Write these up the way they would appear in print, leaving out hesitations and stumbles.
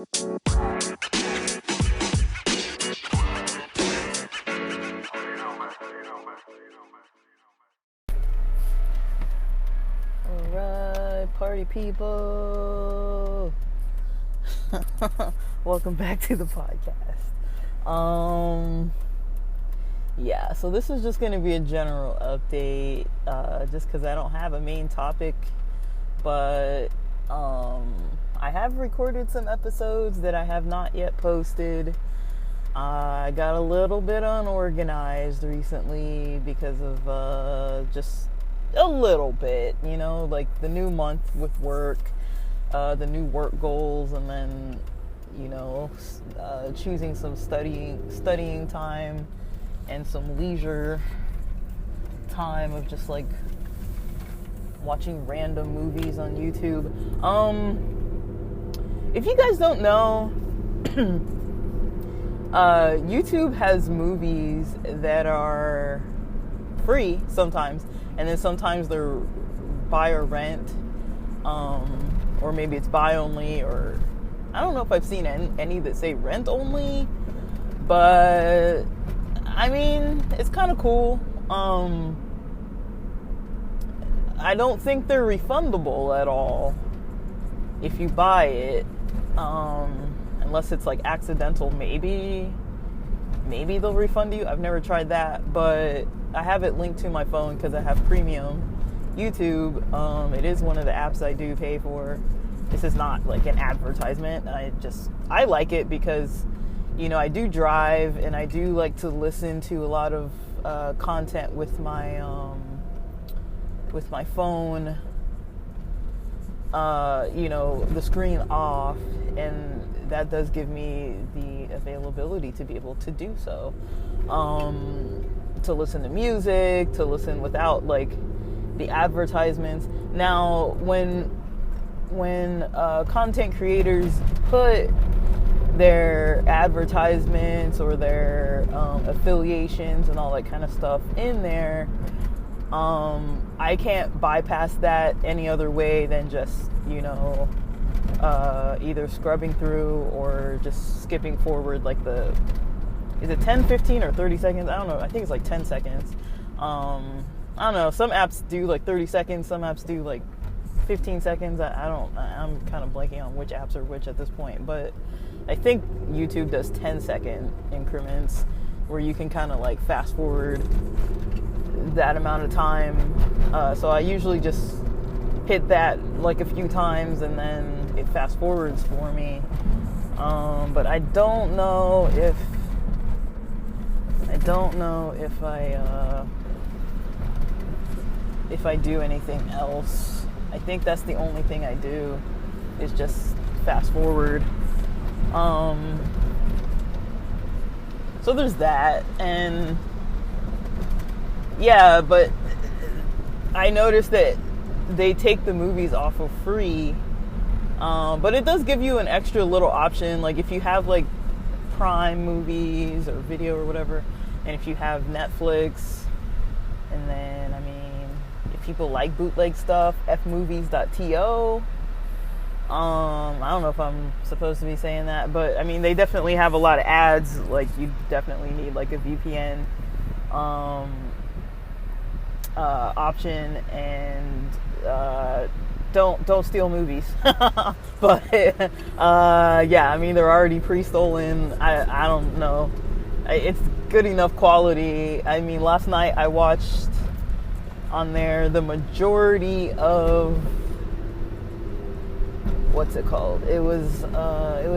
Alright, party people. Welcome back to the podcast. Yeah, so this is just going to be a general update, just because I don't have a main topic, but I have recorded some episodes that I have not yet posted. I got a little bit unorganized recently because of just a little bit, like the new month with work, the new work goals, and then, choosing some studying time and some leisure time of just like watching random movies on YouTube. If you guys don't know, YouTube has movies that are free sometimes, and then sometimes they're buy or rent, or maybe it's buy only, or I don't know if I've seen any that say rent only, but I mean, it's kind of cool. I don't think they're refundable at all if you buy it, unless it's like accidental. Maybe they'll refund you. I've never tried that, but I have it linked to my phone because I have premium YouTube. It is one of the apps I do pay for. This is not like an advertisement. I like it because, I do drive and I do like to listen to a lot of content with my phone, the screen off, and that does give me the availability to be able to do so. To listen to music, to listen without like the advertisements. Now, when content creators put their advertisements or their affiliations and all that kind of stuff in there, I can't bypass that any other way than just, either scrubbing through or just skipping forward like is it 10, 15, or 30 seconds? I don't know. I think it's like 10 seconds. I don't know. Some apps do like 30 seconds. Some apps do like 15 seconds. I'm kind of blanking on which apps are which at this point. But I think YouTube does 10-second increments where you can kind of like fast forward that amount of time. So I usually just hit that like a few times and then it fast forwards for me. But I don't know if I do anything else. I think that's the only thing I do is just fast forward. So there's that, and yeah, but I noticed that they take the movies off of free, but it does give you an extra little option, like if you have like Prime movies or video or whatever, and if you have Netflix, and then if people like bootleg stuff, fmovies.to. I don't know if I'm supposed to be saying that, but they definitely have a lot of ads. Like, you definitely need like a VPN option, and don't steal movies. But yeah, they're already pre-stolen. I don't know. It's good enough quality. Last night I watched on there the majority of what's it called? It was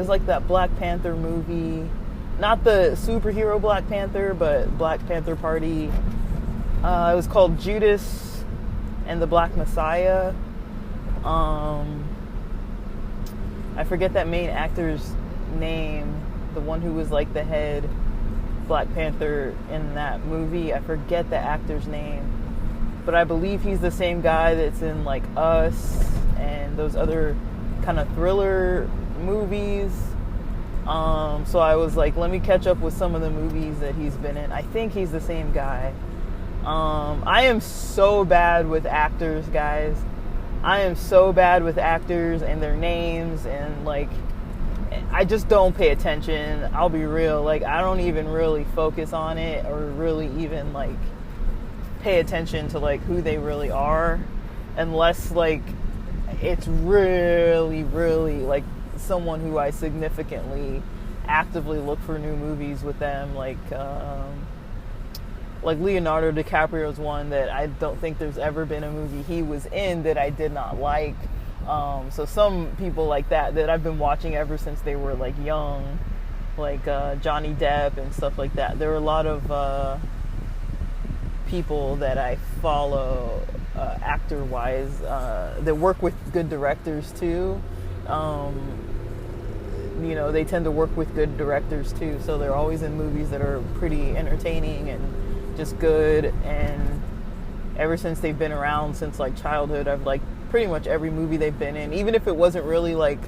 like that Black Panther movie, not the superhero Black Panther, but Black Panther Party. It was called Judas and the Black Messiah. I forget that main actor's name, the one who was like the head Black Panther in that movie. I forget the actor's name, but I believe he's the same guy that's in like Us and those other kind of thriller movies. So I was like, let me catch up with some of the movies that he's been in. I think he's the same guy. I am so bad with actors, guys. I am so bad with actors and their names, and like I just don't pay attention. I'll be real. Like, I don't even really focus on it or really even, like, pay attention to, like, who they really are. Unless, like, it's really, really, like, someone who I significantly actively look for new movies with them. Like Leonardo DiCaprio's one that I don't think there's ever been a movie he was in that I did not like. So some people like that I've been watching ever since they were like young, like Johnny Depp and stuff like that. There are a lot of people that I follow actor-wise that work with good directors too. You know, they tend to work with good directors too, so they're always in movies that are pretty entertaining and just good. And ever since they've been around, since like childhood, I've liked pretty much every movie they've been in, even if it wasn't really like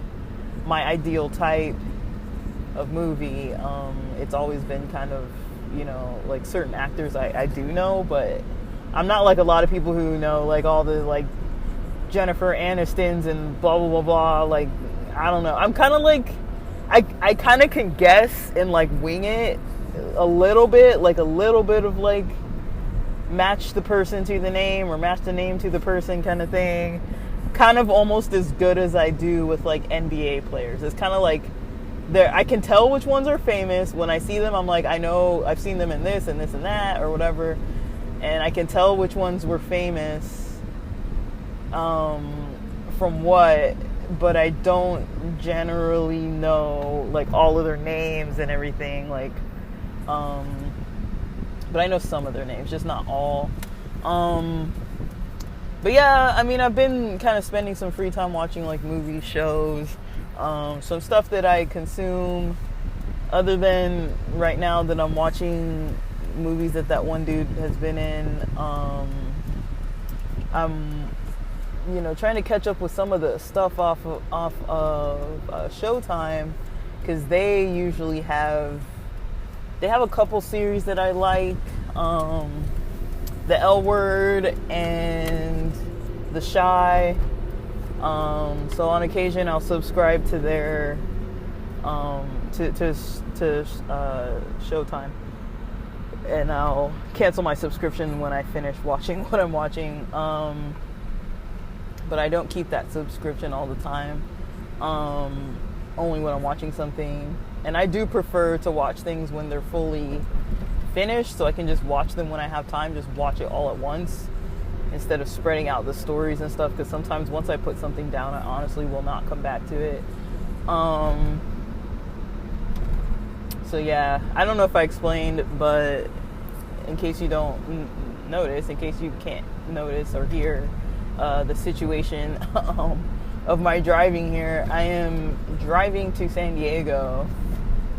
my ideal type of movie. It's always been kind of, you know, like certain actors I do know, but I'm not like a lot of people who know like all the like Jennifer Anistons and blah blah blah blah. Like, I don't know. I'm kind of like, I kind of can guess and like wing it a little bit, like a little bit of like match the person to the name or match the name to the person kind of thing. Kind of almost as good as I do with like NBA players. It's kind of like I can tell which ones are famous. When I see them, I'm like, I know I've seen them in this and this and that or whatever. And I can tell which ones were famous from what, but I don't generally know like all of their names and everything. Like, but I know some of their names, just not all. But yeah, I mean, I've been kind of spending some free time watching like movie shows, some stuff that I consume other than right now that I'm watching movies that one dude has been in. I'm, you know, trying to catch up with some of the stuff off of Showtime, because they usually have a couple series that I like. The L Word and The Chi. So on occasion I'll subscribe to their to Showtime, and I'll cancel my subscription when I finish watching what I'm watching. But I don't keep that subscription all the time. Only when I'm watching something. And I do prefer to watch things when they're fully finished, so I can just watch them when I have time, just watch it all at once instead of spreading out the stories and stuff, because sometimes once I put something down, I honestly will not come back to it. So yeah, I don't know if I explained, but in case you don't notice, in case you can't notice or hear the situation of my driving here, I am driving to San Diego.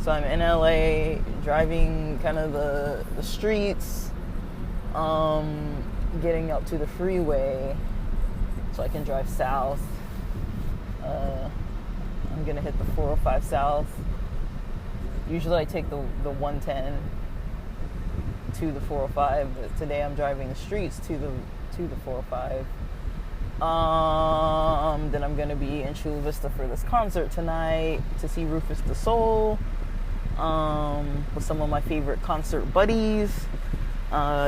So I'm in LA, driving kind of the streets, getting up to the freeway so I can drive south. I'm gonna hit the 405 south. Usually I take the 110 to the 405, but today I'm driving the streets to the 405. Then I'm gonna be in Chula Vista for this concert tonight to see Rufus Du Sol, with some of my favorite concert buddies.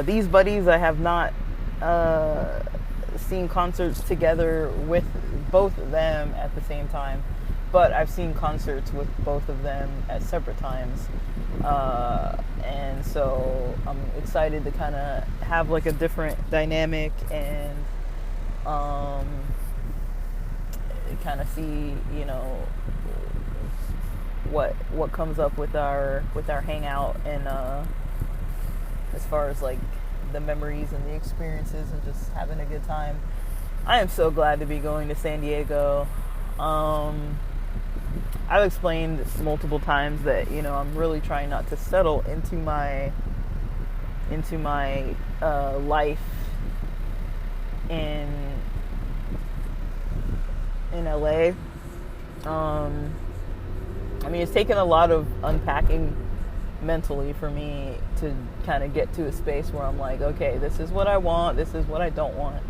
These buddies I have not seen concerts together with both of them at the same time, but I've seen concerts with both of them at separate times, and so I'm excited to kind of have like a different dynamic and kind of see, you know, what comes up with our hangout, and as far as like the memories and the experiences and just having a good time. I am so glad to be going to San Diego. I've explained multiple times that, you know, I'm really trying not to settle into my life in LA. I mean, it's taken a lot of unpacking mentally for me to kind of get to a space where I'm like, okay, this is what I want, this is what I don't want.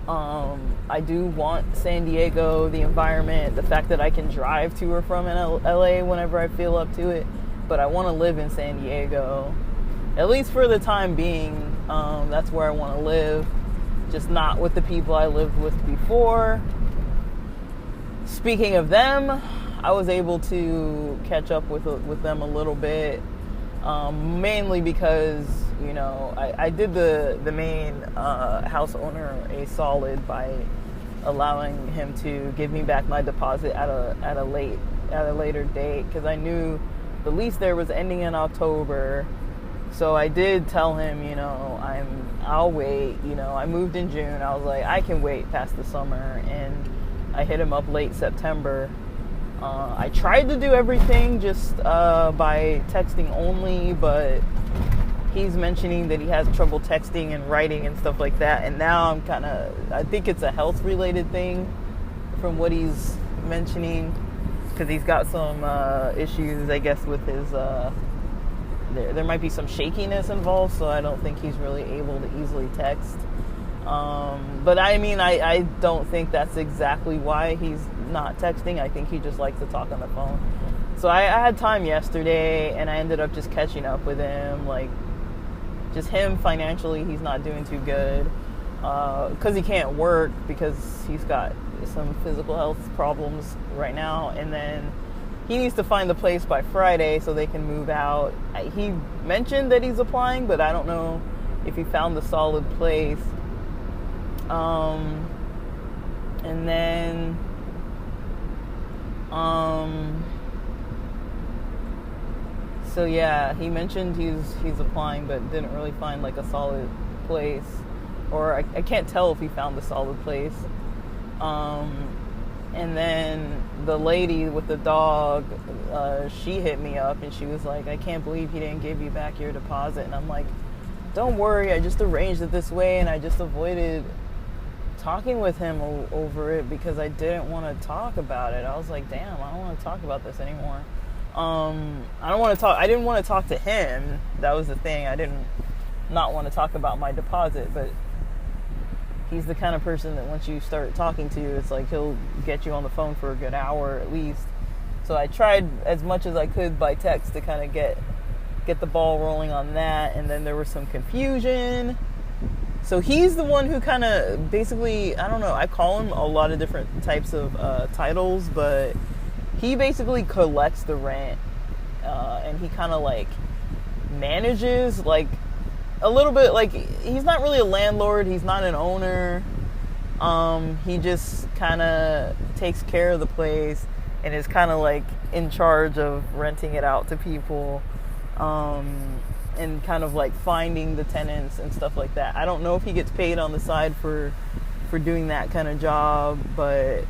I do want San Diego, the environment, the fact that I can drive to or from LA whenever I feel up to it. But I want to live in San Diego, at least for the time being. That's where I want to live, just not with the people I lived with before. Speaking of them, I was able to catch up with them a little bit, mainly because, you know, I did the main house owner a solid by allowing him to give me back my deposit at a later date, because I knew the lease there was ending in October. So I did tell him, you know, I'll wait. You know, I moved in June. I was like, I can wait past the summer, and I hit him up late September. I tried to do everything just by texting only, but he's mentioning that he has trouble texting and writing and stuff like that. And now I think it's a health related thing from what he's mentioning, because he's got some issues, I guess, with his, there might be some shakiness involved, so I don't think he's really able to easily text. But I mean, I don't think that's exactly why he's not texting. I think he just likes to talk on the phone. So I had time yesterday, and I ended up just catching up with him. Like, just him financially, he's not doing too good, because he can't work because he's got some physical health problems right now, and then he needs to find the place by Friday so they can move out. He mentioned that he's applying, but I don't know if he found the solid place. And then, so yeah, he mentioned he's applying, but didn't really find like a solid place, or I can't tell if he found the solid place. And then the lady with the dog, she hit me up and she was like, I can't believe he didn't give you back your deposit. And I'm like, don't worry, I just arranged it this way, and I just avoided talking with him over it because I didn't want to talk about it. I was like, damn, I don't want to talk about this anymore. I didn't want to talk to him. That was the thing. I didn't not want to talk about my deposit, but he's the kind of person that once you start talking to, it's like he'll get you on the phone for a good hour at least. So I tried as much as I could by text to kind of get the ball rolling on that, and then there was some confusion. So he's the one who kind of basically, I don't know, I call him a lot of different types of titles, but he basically collects the rent, and he kind of like manages, like a little bit, like he's not really a landlord, he's not an owner. He just kind of takes care of the place and is kind of like in charge of renting it out to people, and kind of like finding the tenants and stuff like that. I don't know if he gets paid on the side for doing that kind of job, but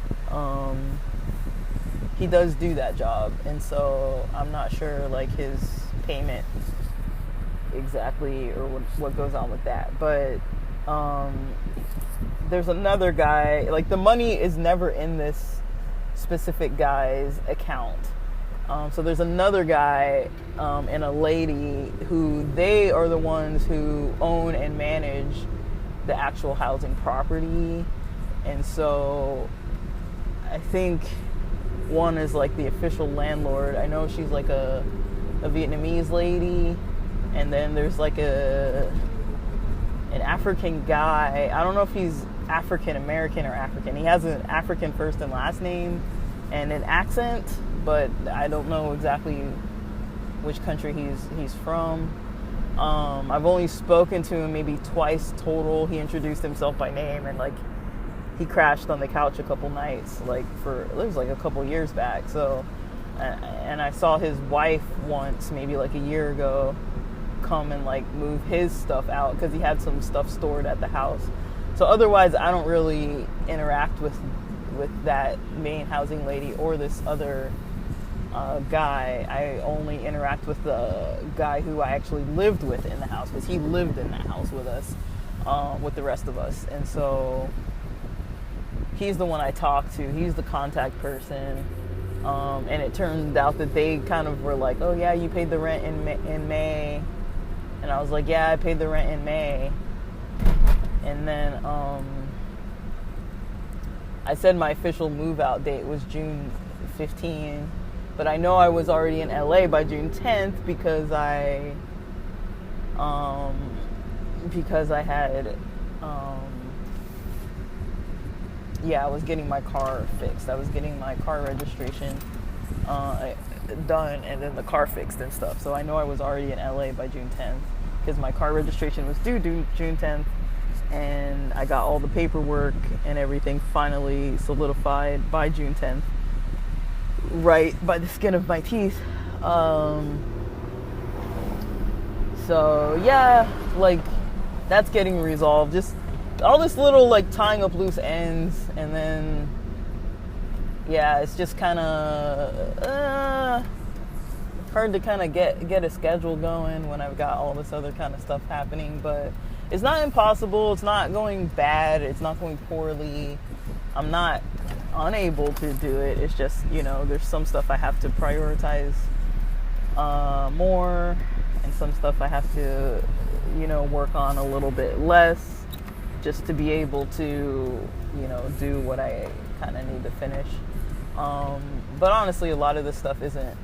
he does do that job, and so I'm not sure like his payment exactly or what goes on with that. But there's another guy, like the money is never in this specific guy's account. So there's another guy and a lady who they are the ones who own and manage the actual housing property. And so I think one is like the official landlord. I know she's like a Vietnamese lady. And then there's like an African guy. I don't know if he's African American or African. He has an African first and last name and an accent, but I don't know exactly which country he's from. I've only spoken to him maybe twice total. He introduced himself by name, and like he crashed on the couch a couple nights, like it was like a couple years back. So, and I saw his wife once, maybe like a year ago, come and like move his stuff out because he had some stuff stored at the house. So otherwise I don't really interact with that main housing lady or this other guy. I only interact with the guy who I actually lived with in the house, because he lived in that house with us, with the rest of us. And so he's the one I talked to. He's the contact person. And it turned out that they kind of were like, oh yeah, you paid the rent in May. And I was like, yeah, I paid the rent in May. And then I said my official move out date was June 15, but I know I was already in LA by June 10th because I had I was getting my car fixed. I was getting my car registration done and then the car fixed and stuff. So I know I was already in LA by June 10th because my car registration was due June 10th, and I got all the paperwork and everything finally solidified by June 10th, right by the skin of my teeth. So yeah, like that's getting resolved. Just all this little like tying up loose ends, and then yeah, it's just kind of hard to kind of get a schedule going when I've got all this other kind of stuff happening. But it's not impossible. It's not going bad. It's not going poorly. I'm not unable to do it. It's just, there's some stuff I have to prioritize more, and some stuff I have to, work on a little bit less, just to be able to, do what I kind of need to finish. But honestly, a lot of this stuff isn't,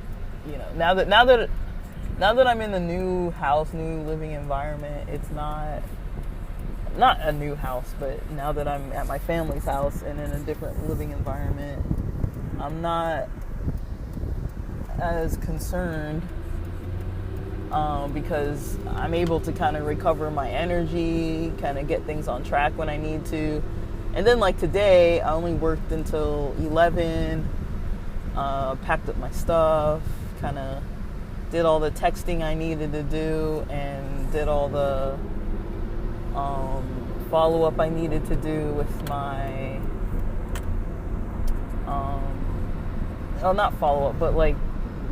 now that I'm in the new house, new living environment, it's not a new house, but now that I'm at my family's house and in a different living environment, I'm not as concerned, because I'm able to kind of recover my energy, kind of get things on track when I need to. And then like today, I only worked until 11, packed up my stuff, kind of did all the texting I needed to do, and did all the follow-up I needed to do with my, not follow-up, but like,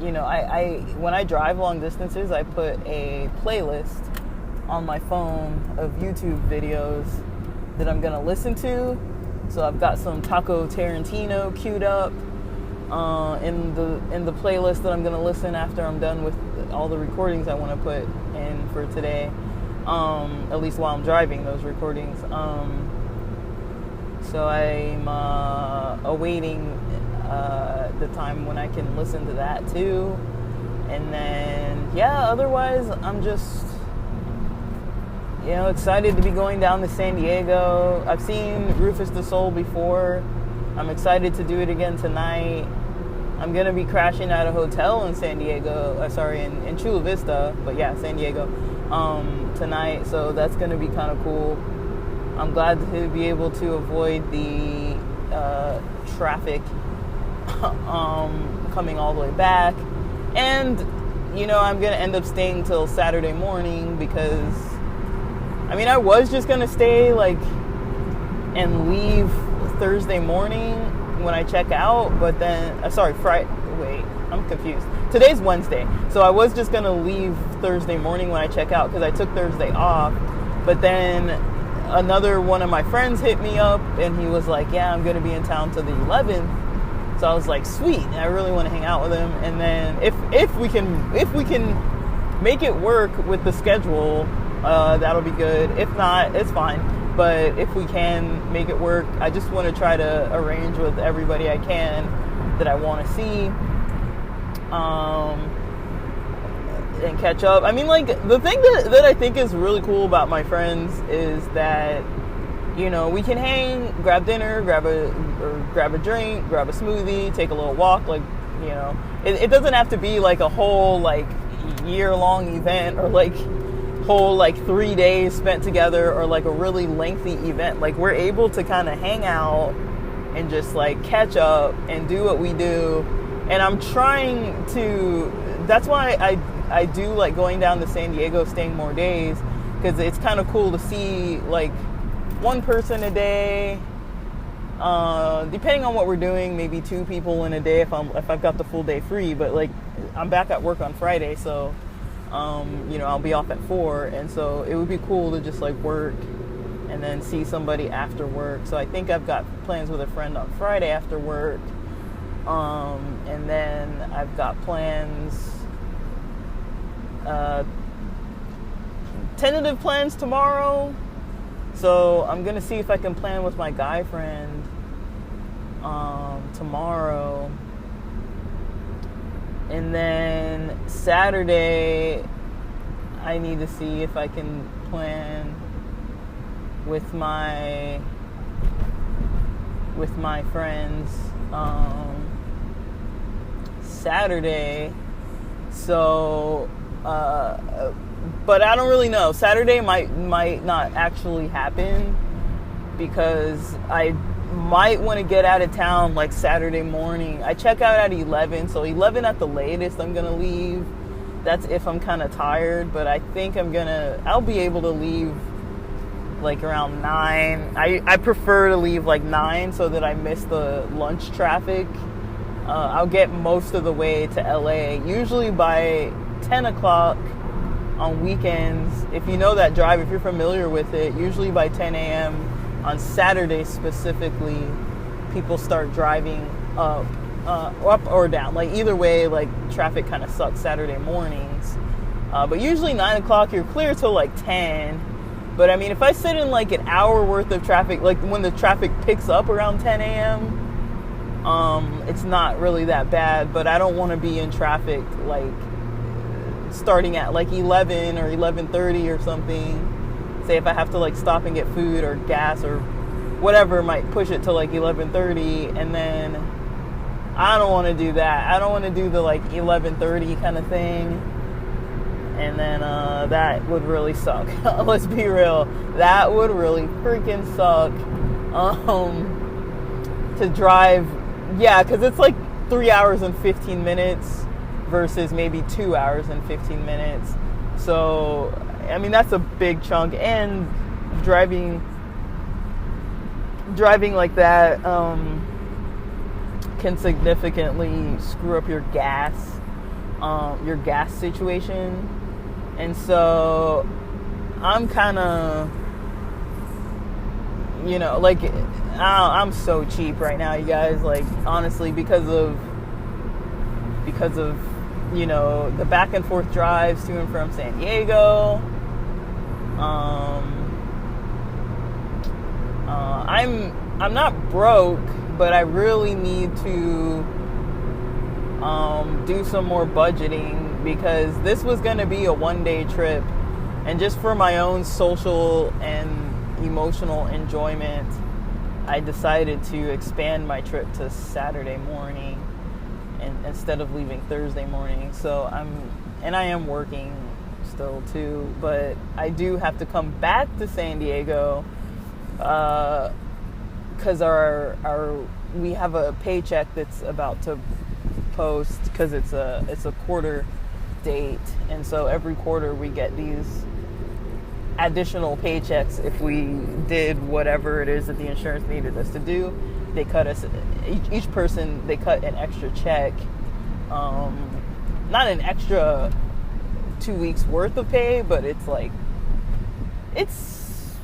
I when I drive long distances, I put a playlist on my phone of YouTube videos that I'm gonna listen to. So I've got some Taco Tarantino queued up in the playlist that I'm gonna listen after I'm done with all the recordings I want to put in for today. At least while I'm driving those recordings. So I'm awaiting the time when I can listen to that too. And then, otherwise I'm just, excited to be going down to San Diego. I've seen Rufus Du Sol before. I'm excited to do it again tonight. I'm going to be crashing at a hotel in San Diego, in Chula Vista, but San Diego, tonight. So that's going to be kind of cool. I'm glad to be able to avoid the traffic coming all the way back. And, I'm going to end up staying till Saturday morning because, I was just going to stay, and leave Thursday morning when I check out, but then, Friday, wait, I'm confused. Today's Wednesday, so I was just going to leave Thursday morning when I check out because I took Thursday off, but then another one of my friends hit me up, and he was like, I'm going to be in town till the 11th. So I was like, sweet, I really want to hang out with him. And then if we can make it work with the schedule, that'll be good. If not, it's fine. But if we can make it work, I just want to try to arrange with everybody I can that I want to see, and catch up. The thing that I think is really cool about my friends is that, we can hang, grab dinner, grab a drink, grab a smoothie, take a little walk. It doesn't have to be like a whole year-long event, or whole 3 days spent together, or a really lengthy event. We're able to kind of hang out and just catch up and do what we do. And I'm trying to, that's why I do like going down to San Diego, staying more days, because it's kind of cool to see one person a day, depending on what we're doing, maybe 2 people in a day if I've got the full day free. But I'm back at work on Friday, so I'll be off at 4, and so it would be cool to just work and then see somebody after work. So I think I've got plans with a friend on Friday after work, and then I've got plans, tentative plans tomorrow. So I'm gonna see if I can plan with my guy friend tomorrow. And then Saturday, I need to see if I can plan with my friends Saturday. So but I don't really know. Saturday might not actually happen because I might want to get out of town like Saturday morning. I check out at 11, so 11 at the latest I'm gonna leave. That's if I'm kind of tired, but I think I'll be able to leave like around 9. I prefer to leave like 9 so that I miss the lunch traffic. I'll get most of the way to LA, usually by 10 o'clock on weekends. If you know that drive, if you're familiar with it, usually by 10 a.m. on Saturday specifically, people start driving up or down. Like either way, like traffic kind of sucks Saturday mornings. But usually 9 o'clock, you're clear till like 10. But I mean, if I sit in like an hour worth of traffic, like when the traffic picks up around 10 a.m., it's not really that bad. But I don't want to be in traffic like starting at like 11 or 11:30 or something. Say if I have to like stop and get food or gas or whatever, might push it to like 11:30, and then I don't want to do that. I don't want to do the like 11:30 kind of thing, and then that would really suck. Let's be real, that would really freaking suck. To drive, yeah, because it's like 3 hours and 15 minutes versus maybe 2 hours and 15 minutes. So I mean, that's a big chunk, and driving like that can significantly screw up your gas situation. And so I'm kind of, like, I'm so cheap right now, you guys, like, honestly, because of the back and forth drives to and from San Diego. I'm not broke, but I really need to do some more budgeting, because this was going to be a one-day trip, and just for my own social and emotional enjoyment, I decided to expand my trip to Saturday morning and instead of leaving Thursday morning. So I am working still too, but I do have to come back to San Diego because we have a paycheck that's about to post, because it's a quarter date, and so every quarter we get these additional paychecks if we did whatever it is that the insurance needed us to do. They cut us, each person, they cut an extra check, not an extra 2 weeks worth of pay, but it's like, it's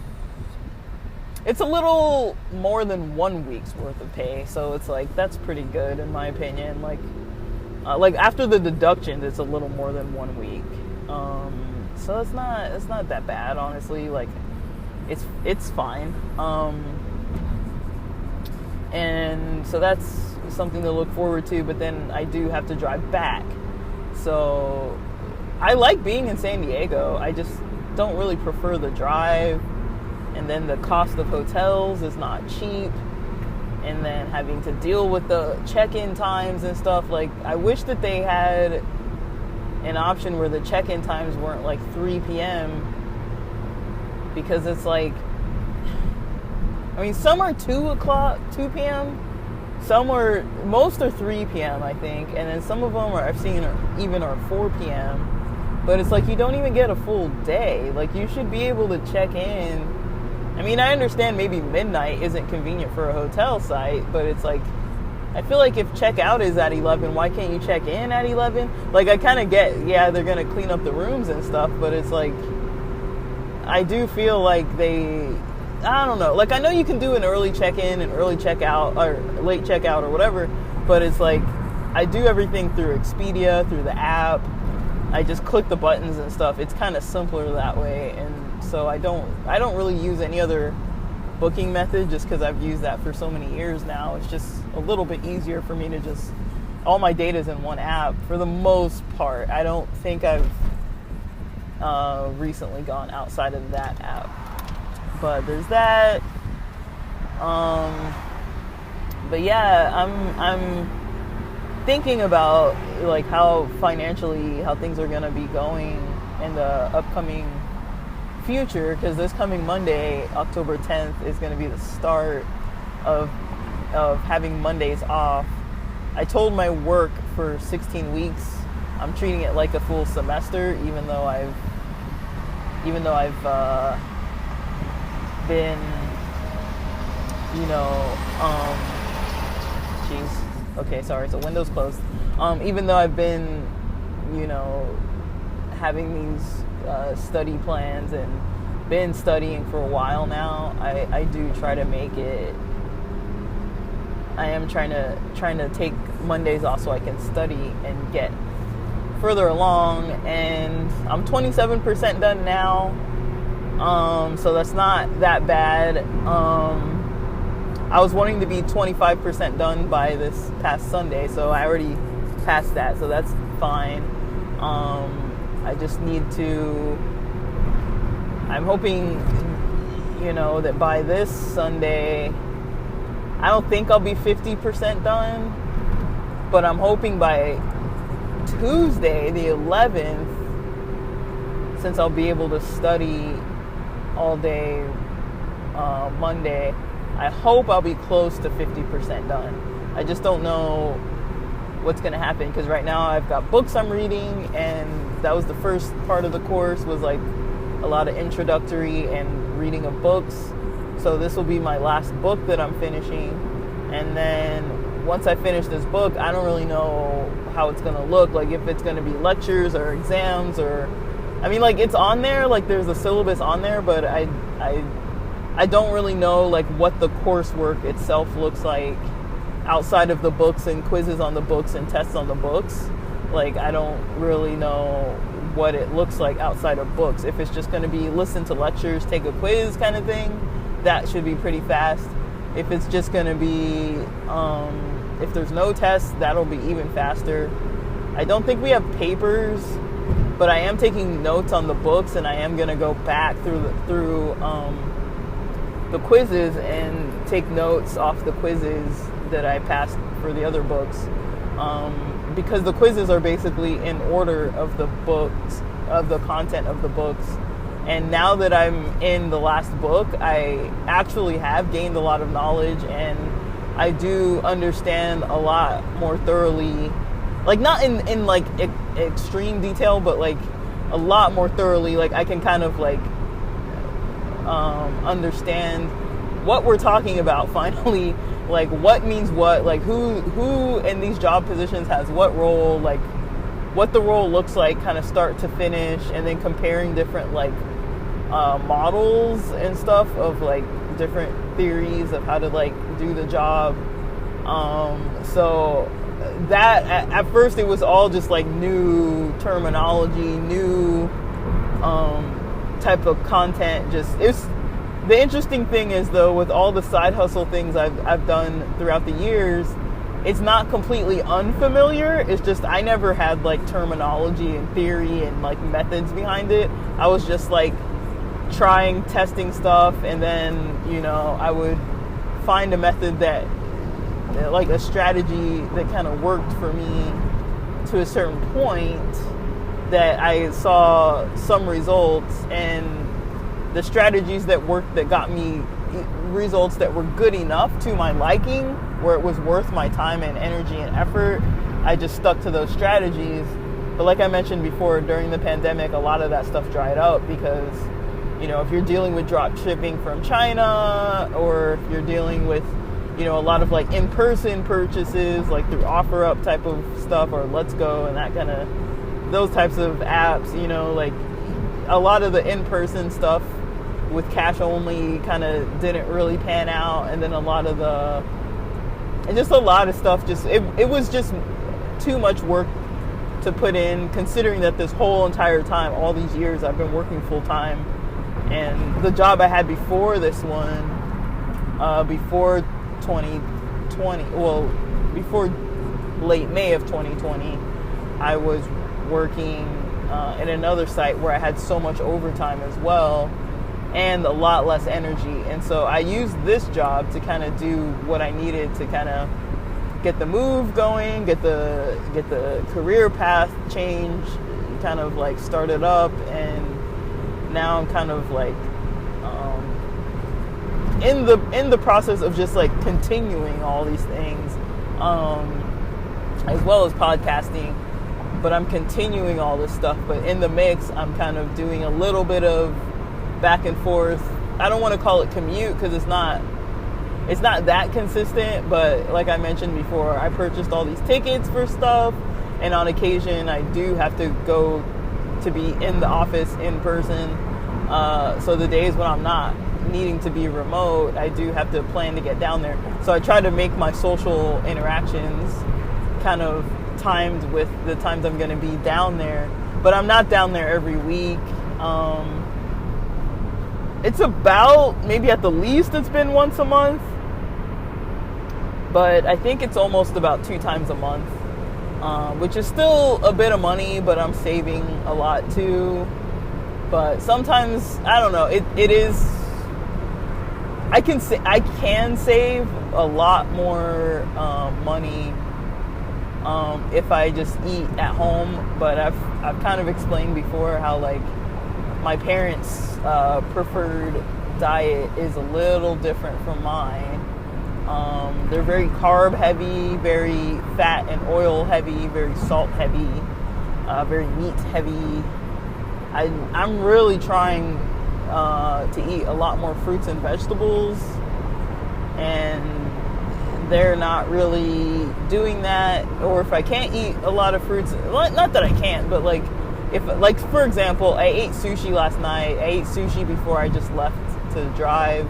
a little more than 1 week's worth of pay. So it's like, that's pretty good in my opinion. Like after the deductions, it's a little more than 1 week. So it's not that bad, honestly. Like, it's fine. And so that's something to look forward to, but then I do have to drive back. So I like being in San Diego. I just don't really prefer the drive. And then the cost of hotels is not cheap. And then having to deal with the check-in times and stuff. Like, I wish that they had an option where the check-in times weren't like 3 p.m. Because it's like, I mean, some are 2 p.m. Most are 3 p.m. I think, and then some of them I've seen are 4 p.m. But it's like, you don't even get a full day. Like, you should be able to check in. I mean, I understand maybe midnight isn't convenient for a hotel site, but it's like, I feel like if checkout is at 11, why can't you check in at 11? Like, I kind of get, yeah, they're going to clean up the rooms and stuff, but it's like, I do feel like I don't know. Like, I know you can do an early check-in and early check-out, or late check-out or whatever, but it's like, I do everything through Expedia, through the app. I just click the buttons and stuff. It's kind of simpler that way, and so I don't really use any other booking method, just because I've used that for so many years now. It's just a little bit easier for me to just, all my data's in one app for the most part. I don't think I've recently gone outside of that app. But there's that. But yeah, I'm thinking about like how financially, how things are gonna be going in the upcoming future, because this coming Monday, October 10th, is gonna be the start of having Mondays off. I told my work for 16 weeks I'm treating it like a full semester, even though I've been, okay, sorry, so windows closed. Even though I've been, having these study plans and been studying for a while now, I do try to make it, I am trying to take Mondays off so I can study and get further along, and I'm 27% done now, so that's not that bad. I was wanting to be 25% done by this past Sunday, so I already passed that, so that's fine. I just need to, I'm hoping, that by this Sunday, I don't think I'll be 50% done, but I'm hoping by Tuesday, the 11th, since I'll be able to study all day Monday, I hope I'll be close to 50% done. I just don't know what's going to happen, because right now I've got books I'm reading, and that was the first part of the course, was like a lot of introductory and reading of books. So this will be my last book that I'm finishing, and then once I finish this book, I don't really know how it's going to look, like if it's going to be lectures or exams, or I mean, like, it's on there, like there's a syllabus on there, but I don't really know like what the coursework itself looks like outside of the books and quizzes on the books and tests on the books. Like, I don't really know what it looks like outside of books. If it's just going to be listen to lectures, take a quiz kind of thing, that should be pretty fast. If it's just going to be, if there's no tests, that'll be even faster. I don't think we have papers, but I am taking notes on the books, and I am going to go back through the quizzes and take notes off the quizzes that I passed for the other books, because the quizzes are basically in order of the books, of the content of the books. And now that I'm in the last book, I actually have gained a lot of knowledge, and I do understand a lot more thoroughly, like not in like extreme detail, but like a lot more thoroughly. Like I can kind of like understand what we're talking about finally, like what means what, like who in these job positions has what role, like what the role looks like kind of start to finish, and then comparing different like models and stuff of like different theories of how to like do the job. So that at first it was all just like new terminology, new type of content. Just it's the interesting thing is though, with all the side hustle things I've done throughout the years, it's not completely unfamiliar. It's just I never had like terminology and theory and like methods behind it. I was just like testing stuff, and then I would find a method that, like a strategy that kind of worked for me to a certain point, that I saw some results, and the strategies that worked, that got me results that were good enough to my liking, where it was worth my time and energy and effort, I just stuck to those strategies. But like I mentioned before, during the pandemic, a lot of that stuff dried up, because if you're dealing with drop shipping from China, or if you're dealing with a lot of like in-person purchases, like through OfferUp type of stuff, or Let's Go and that kind of, those types of apps, like a lot of the in-person stuff with cash only kind of didn't really pan out. And then a lot of stuff, just it was just too much work to put in, considering that this whole entire time, all these years, I've been working full time. And the job I had before this one, before 2020, 2020, well, before late May of 2020, I was working in another site where I had so much overtime as well and a lot less energy. And so I used this job to kind of do what I needed to kind of get the move going, get the career path change, kind of like started up, and now I'm kind of like in the process of just like continuing all these things, as well as podcasting. But I'm continuing all this stuff. But in the mix, I'm kind of doing a little bit of back and forth. I don't want to call it commute because it's not that consistent. But like I mentioned before, I purchased all these tickets for stuff, and on occasion I do have to go to be in the office in person. So the days when I'm not needing to be remote, I do have to plan to get down there. So I try to make my social interactions kind of timed with the times I'm going to be down there. But I'm not down there every week. It's about, maybe at the least, it's been once a month. But I think it's almost about 2 times a month, which is still a bit of money, but I'm saving a lot too. But sometimes, I don't know, it is, I can save a lot more money if I just eat at home. But I've kind of explained before how like my parents' preferred diet is a little different from mine. They're very carb heavy, very fat and oil heavy, very salt heavy, very meat heavy. I'm really trying to eat a lot more fruits and vegetables, and they're not really doing that. Or if I can't eat a lot of fruits, not that I can't, but like if, like for example, I ate sushi last night. I ate sushi before I just left to drive.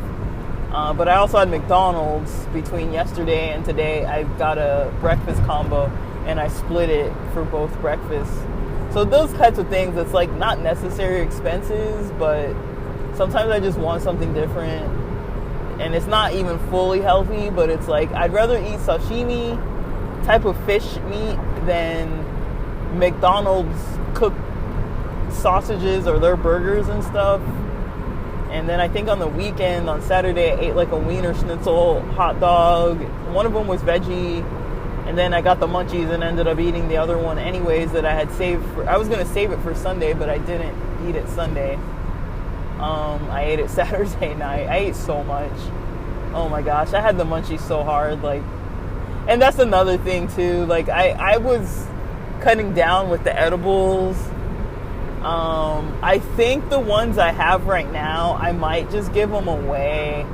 But I also had McDonald's between yesterday and today. I got a breakfast combo and I split it for both breakfasts. So those types of things, it's like not necessary expenses, but sometimes I just want something different. And it's not even fully healthy, but it's like I'd rather eat sashimi type of fish meat than McDonald's cooked sausages or their burgers and stuff. And then I think on the weekend, on Saturday, I ate like a Wiener Schnitzel hot dog. One of them was veggie. And then I got the munchies and ended up eating the other one anyways that I had saved for. I was going to save it for Sunday, but I didn't eat it Sunday. I ate it Saturday night. I ate so much. Oh my gosh, I had the munchies so hard. Like, and that's another thing too. Like I was cutting down with the edibles. I think the ones I have right now, I might just give them away.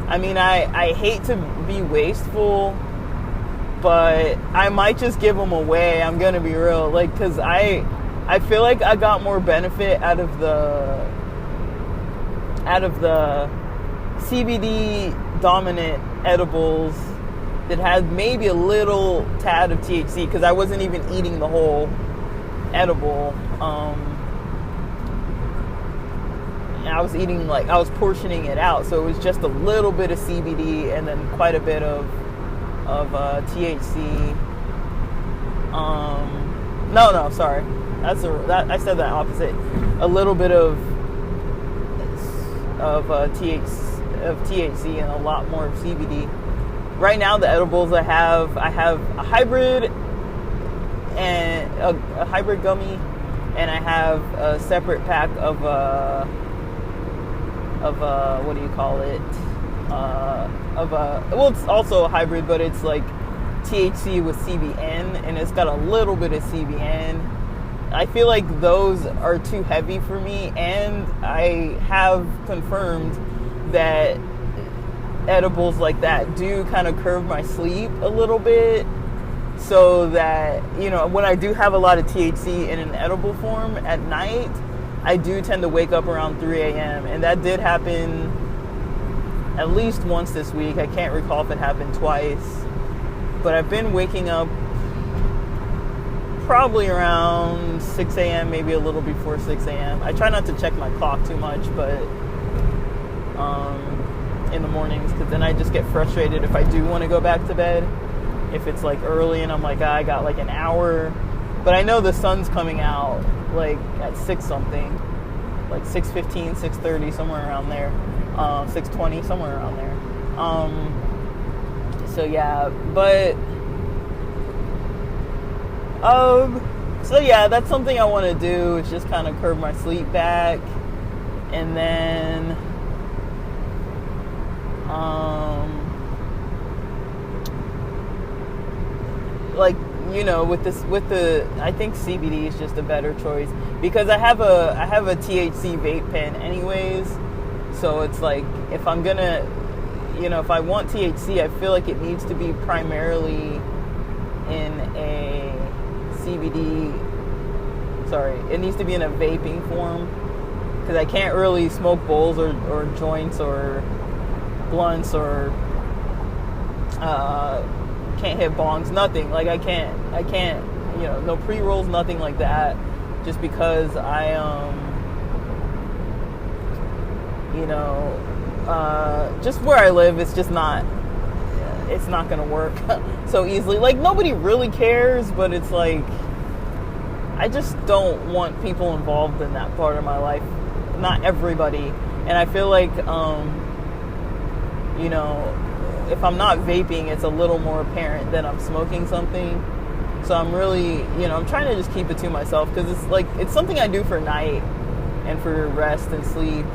I mean, I hate to be wasteful, but I might just give them away. I'm gonna be real, like, cause I feel like I got more benefit out of the CBD dominant edibles that had maybe a little tad of THC, because I wasn't even eating the whole edible. I was eating, like, I was portioning it out, so it was just a little bit of CBD and then quite a bit of THC. No, sorry, I said that opposite. A little bit of THC and a lot more of CBD. Right now, the edibles I have a hybrid and a hybrid gummy, and I have a separate pack of what do you call it? Well, it's also a hybrid, but it's like THC with CBN, and it's got a little bit of CBN. I feel like those are too heavy for me, and I have confirmed that edibles like that do kind of curb my sleep a little bit, so that, you know, when I do have a lot of THC in an edible form at night, I do tend to wake up around 3 a.m. And that did happen at least once this week. I can't recall if it happened twice. But I've been waking up probably around 6 a.m., maybe a little before 6 a.m. I try not to check my clock too much, but in the mornings, because then I just get frustrated if I do want to go back to bed. If it's like early and I'm like, I got like an hour, but I know the sun's coming out like at 6 something, like 6:15, 6:30, somewhere around there, 6:20, somewhere around there. So yeah, but so yeah, that's something I want to do. Is just kind of curb my sleep back, and then like, you know, with the I think CBD is just a better choice, because I have a THC vape pen anyways. So it's like, if I'm gonna, you know, if I want THC, I feel like it needs to be primarily in a it needs to be in a vaping form, because I can't really smoke bowls or joints or blunts, or can't hit bongs, nothing. Like I can't, you know, no pre-rolls, nothing like that, just because I you know, just where I live, it's not gonna work so easily. Like, nobody really cares, but it's like, I just don't want people involved in that part of my life. Not everybody. And I feel like, you know, if I'm not vaping, it's a little more apparent that I'm smoking something. So I'm really, you know, I'm trying to just keep it to myself, because it's like, it's something I do for night and for rest and sleep.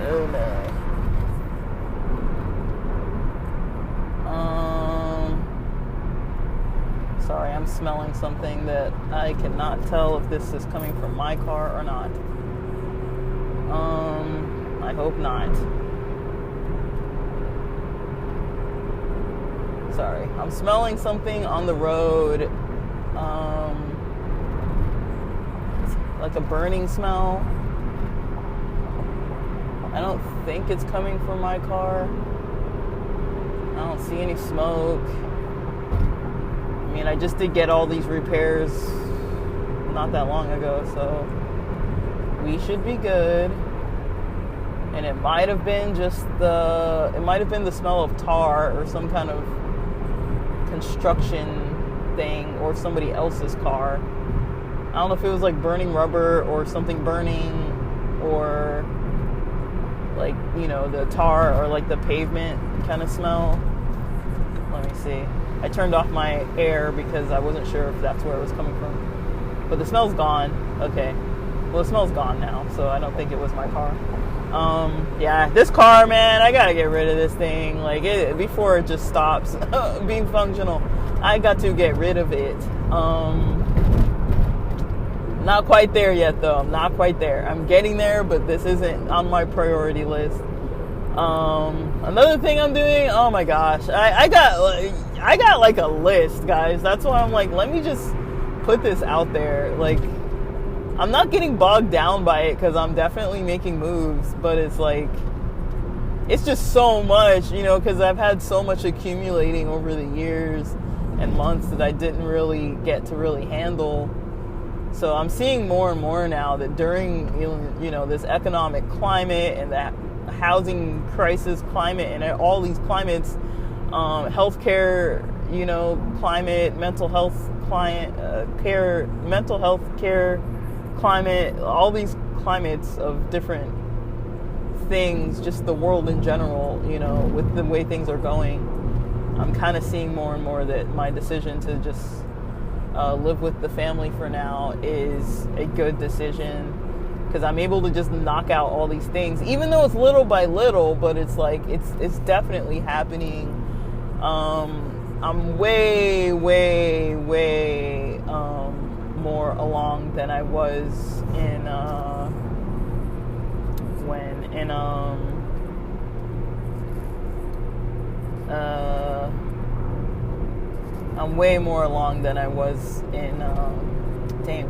Oh no. Sorry, I'm smelling something that I cannot tell if this is coming from my car or not. I hope not. Sorry, I'm smelling something on the road. Like a burning smell. I don't think it's coming from my car. I don't see any smoke. I mean, I just did get all these repairs not that long ago, so we should be good. And it might have been the smell of tar or some kind of construction thing, or somebody else's car. I don't know if it was like burning rubber or something burning, or like, you know, the tar or like the pavement kind of smell. Let me see. I turned off my air because I wasn't sure if that's where it was coming from. But the smell's gone. Okay. Well, the smell's gone now, so I don't think it was my car. Yeah, this car, man, I gotta get rid of this thing. Like, before it just stops being functional, I got to get rid of it. Not quite there yet, though. I'm not quite there. I'm getting there, but this isn't on my priority list. Another thing I'm doing, oh my gosh, I got like a list, guys. That's why I'm like, let me just put this out there. Like, I'm not getting bogged down by it, because I'm definitely making moves, but it's like, it's just so much, you know, because I've had so much accumulating over the years and months that I didn't really get to really handle. So I'm seeing more and more now that during, you know, this economic climate and that housing crisis climate and all these climates, healthcare, you know, climate, mental health care, mental health care climate, all these climates of different things, just the world in general, you know, with the way things are going, I'm kind of seeing more and more that my decision to just live with the family for now is a good decision, because I'm able to just knock out all these things, even though it's little by little, but it's like, it's definitely happening. I'm way more along than I was in I'm way more along than I was in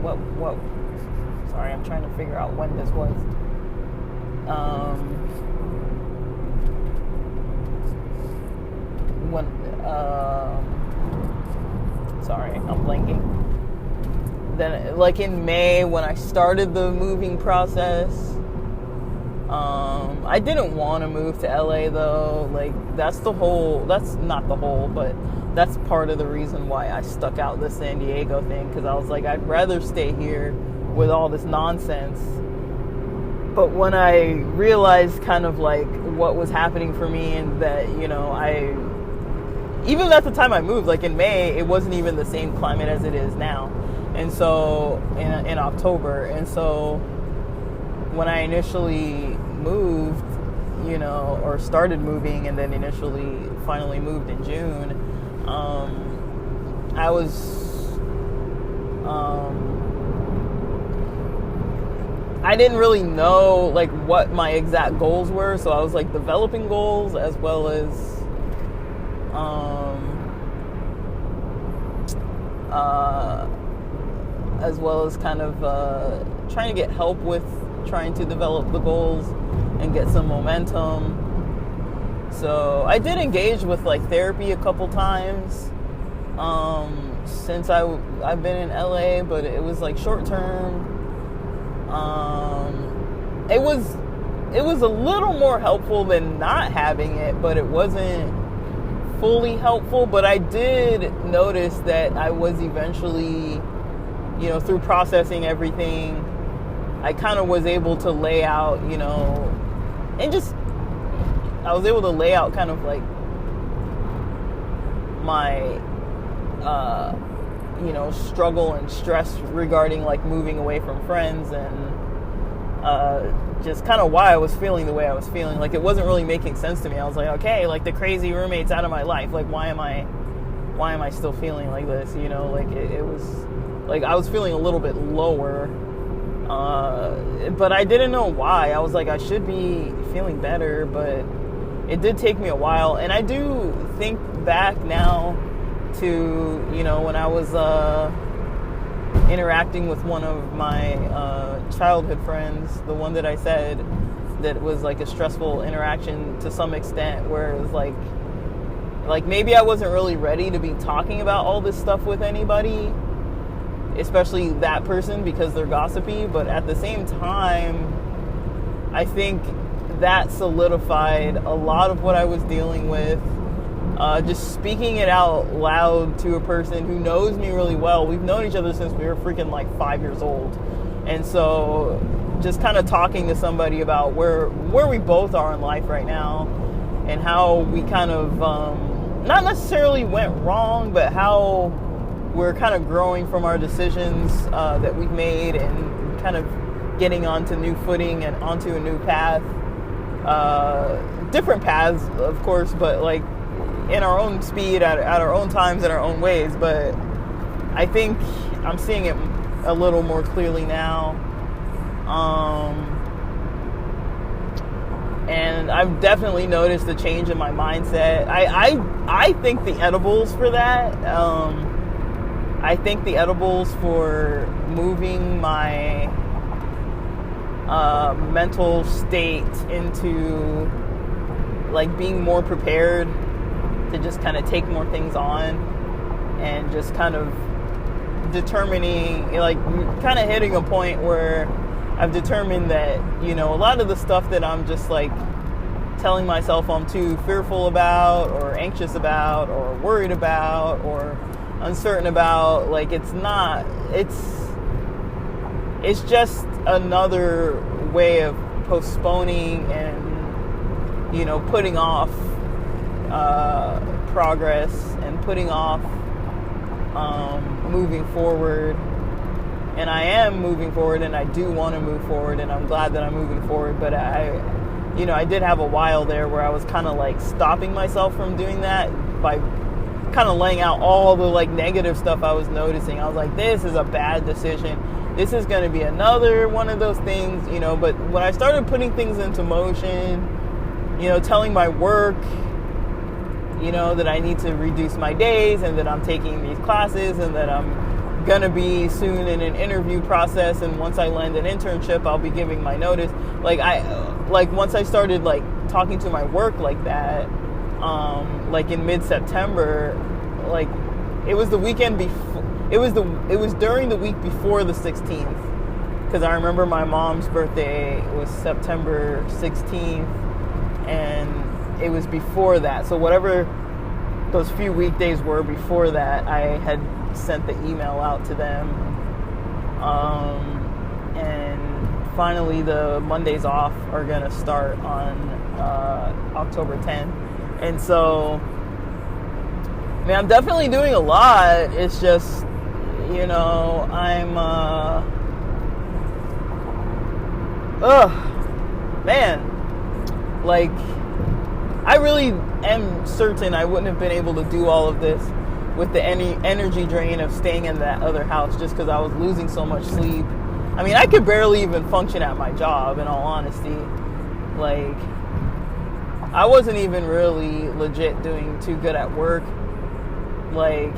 what sorry, I'm trying to figure out when this was. Sorry, I'm blanking. then like in May when I started the moving process, I didn't want to move to LA though. Like that's not the whole, but that's part of the reason why I stuck out the San Diego thing, because I was like, I'd rather stay here with all this nonsense. But when I realized kind of like what was happening for me, and that, you know, even at the time I moved, like in May, it wasn't even the same climate as it is now. And so in October, and so when I initially moved, you know, or started moving, and then finally moved in June, I didn't really know like what my exact goals were, so I was like developing goals as well as kind of trying to get help with trying to develop the goals and get some momentum. So I did engage with like therapy a couple times since I've been in LA, but it was like short term. It was a little more helpful than not having it, but it wasn't fully helpful. But I did notice that I was eventually, you know, through processing everything, I kind of was able to lay out, you know, I was able to lay out kind of like my, you know, struggle and stress regarding like moving away from friends, and just kind of why I was feeling the way I was feeling. Like it wasn't really making sense to me. I was like, okay, like the crazy roommate's out of my life. Like why am I still feeling like this? You know, like it was like I was feeling a little bit lower, but I didn't know why. I was like, I should be feeling better, but it did take me a while. And I do think back now to, you know, when I was interacting with one of my childhood friends, the one that I said that was like a stressful interaction to some extent, where it was like maybe I wasn't really ready to be talking about all this stuff with anybody, especially that person, because they're gossipy. But at the same time, I think that solidified a lot of what I was dealing with. Just speaking it out loud to a person who knows me really well. We've known each other since we were freaking like 5 years old. And so just kind of talking to somebody about where we both are in life right now, and how we kind of, not necessarily went wrong, but how we're kind of growing from our decisions that we've made, and kind of getting onto new footing and onto a new path. Different paths, of course, but like in our own speed, at our own times, in our own ways. But I think I'm seeing it a little more clearly now. And I've definitely noticed a change in my mindset. I think the edibles for that, I think the edibles for moving my mental state into like being more prepared to just kind of take more things on, and just kind of determining, like kind of hitting a point where I've determined that, you know, a lot of the stuff that I'm just like telling myself I'm too fearful about, or anxious about, or worried about, or uncertain about, like it's just another way of postponing and, you know, putting off progress, and putting off moving forward. And I am moving forward, and I do want to move forward, and I'm glad that I'm moving forward. But I did have a while there where I was kind of like stopping myself from doing that by kind of laying out all the like negative stuff I was noticing. I was like, this is a bad decision. This is going to be another one of those things, you know. But when I started putting things into motion, you know, telling my work, you know, that I need to reduce my days, and that I'm taking these classes, and that I'm going to be soon in an interview process, and once I land an internship, I'll be giving my notice. Like once I started like talking to my work like that, like in mid-September, like it was the weekend before. it was during the week before the 16th, because I remember my mom's birthday was September 16th, and it was before that. So whatever those few weekdays were before that, I had sent the email out to them, and finally the Mondays off are gonna start on October 10th, and so I mean, I'm definitely doing a lot. It's just, you know, man, like, I really am certain I wouldn't have been able to do all of this with the energy drain of staying in that other house, just because I was losing so much sleep. I mean, I could barely even function at my job, in all honesty. Like, I wasn't even really legit doing too good at work. Like,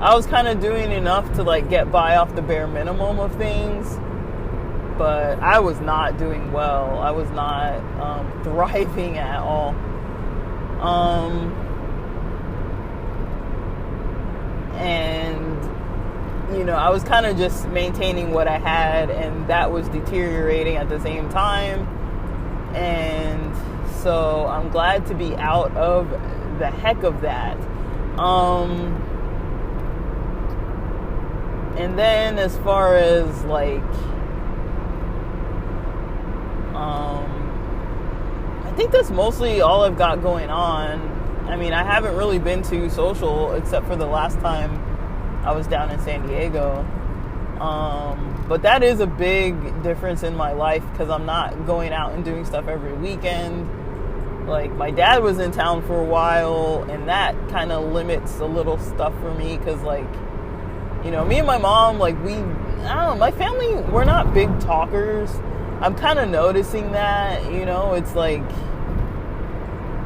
I was kind of doing enough to, like, get by off the bare minimum of things, but I was not doing well. I was not thriving at all. And, you know, I was kind of just maintaining what I had, and that was deteriorating at the same time. And so I'm glad to be out of the heck of that. And then as far as, like, I think that's mostly all I've got going on. I mean, I haven't really been too social except for the last time I was down in San Diego. But that is a big difference in my life, because I'm not going out and doing stuff every weekend. Like, my dad was in town for a while, and that kind of limits a little stuff for me, because, like, you know, me and my mom, like, I don't know, my family, we're not big talkers. I'm kind of noticing that, you know, it's like,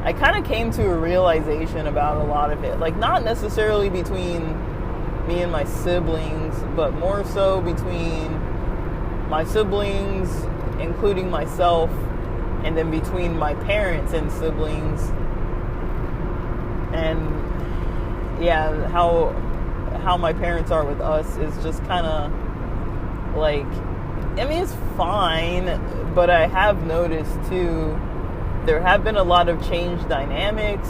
I kind of came to a realization about a lot of it. Like, not necessarily between me and my siblings, but more so between my siblings, including myself, and then between my parents and siblings. And yeah, how my parents are with us is just kind of like, I mean, it's fine, but I have noticed too, there have been a lot of change dynamics.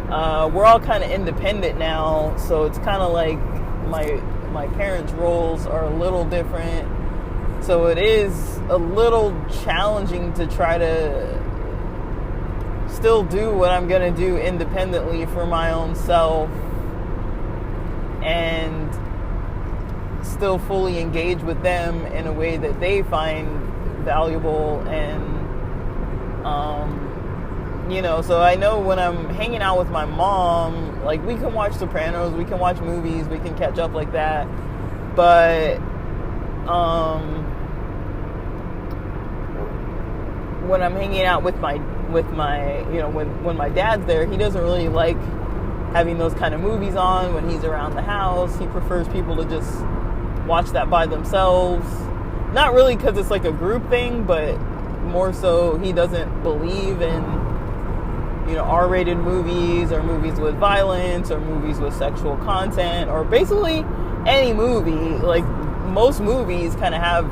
We're all kind of independent now, so it's kind of like my parents' roles are a little different. So it is a little challenging to try to still do what I'm going to do independently for my own self and still fully engage with them in a way that they find valuable. And you know, so I know when I'm hanging out with my mom, like, we can watch Sopranos, we can watch movies, we can catch up like that, but when I'm hanging out with my you know, when my dad's there, he doesn't really like having those kind of movies on when he's around the house. He prefers people to just watch that by themselves. Not really because it's like a group thing, but more so he doesn't believe in, you know, R-rated movies or movies with violence or movies with sexual content or basically any movie. Like, most movies kind of have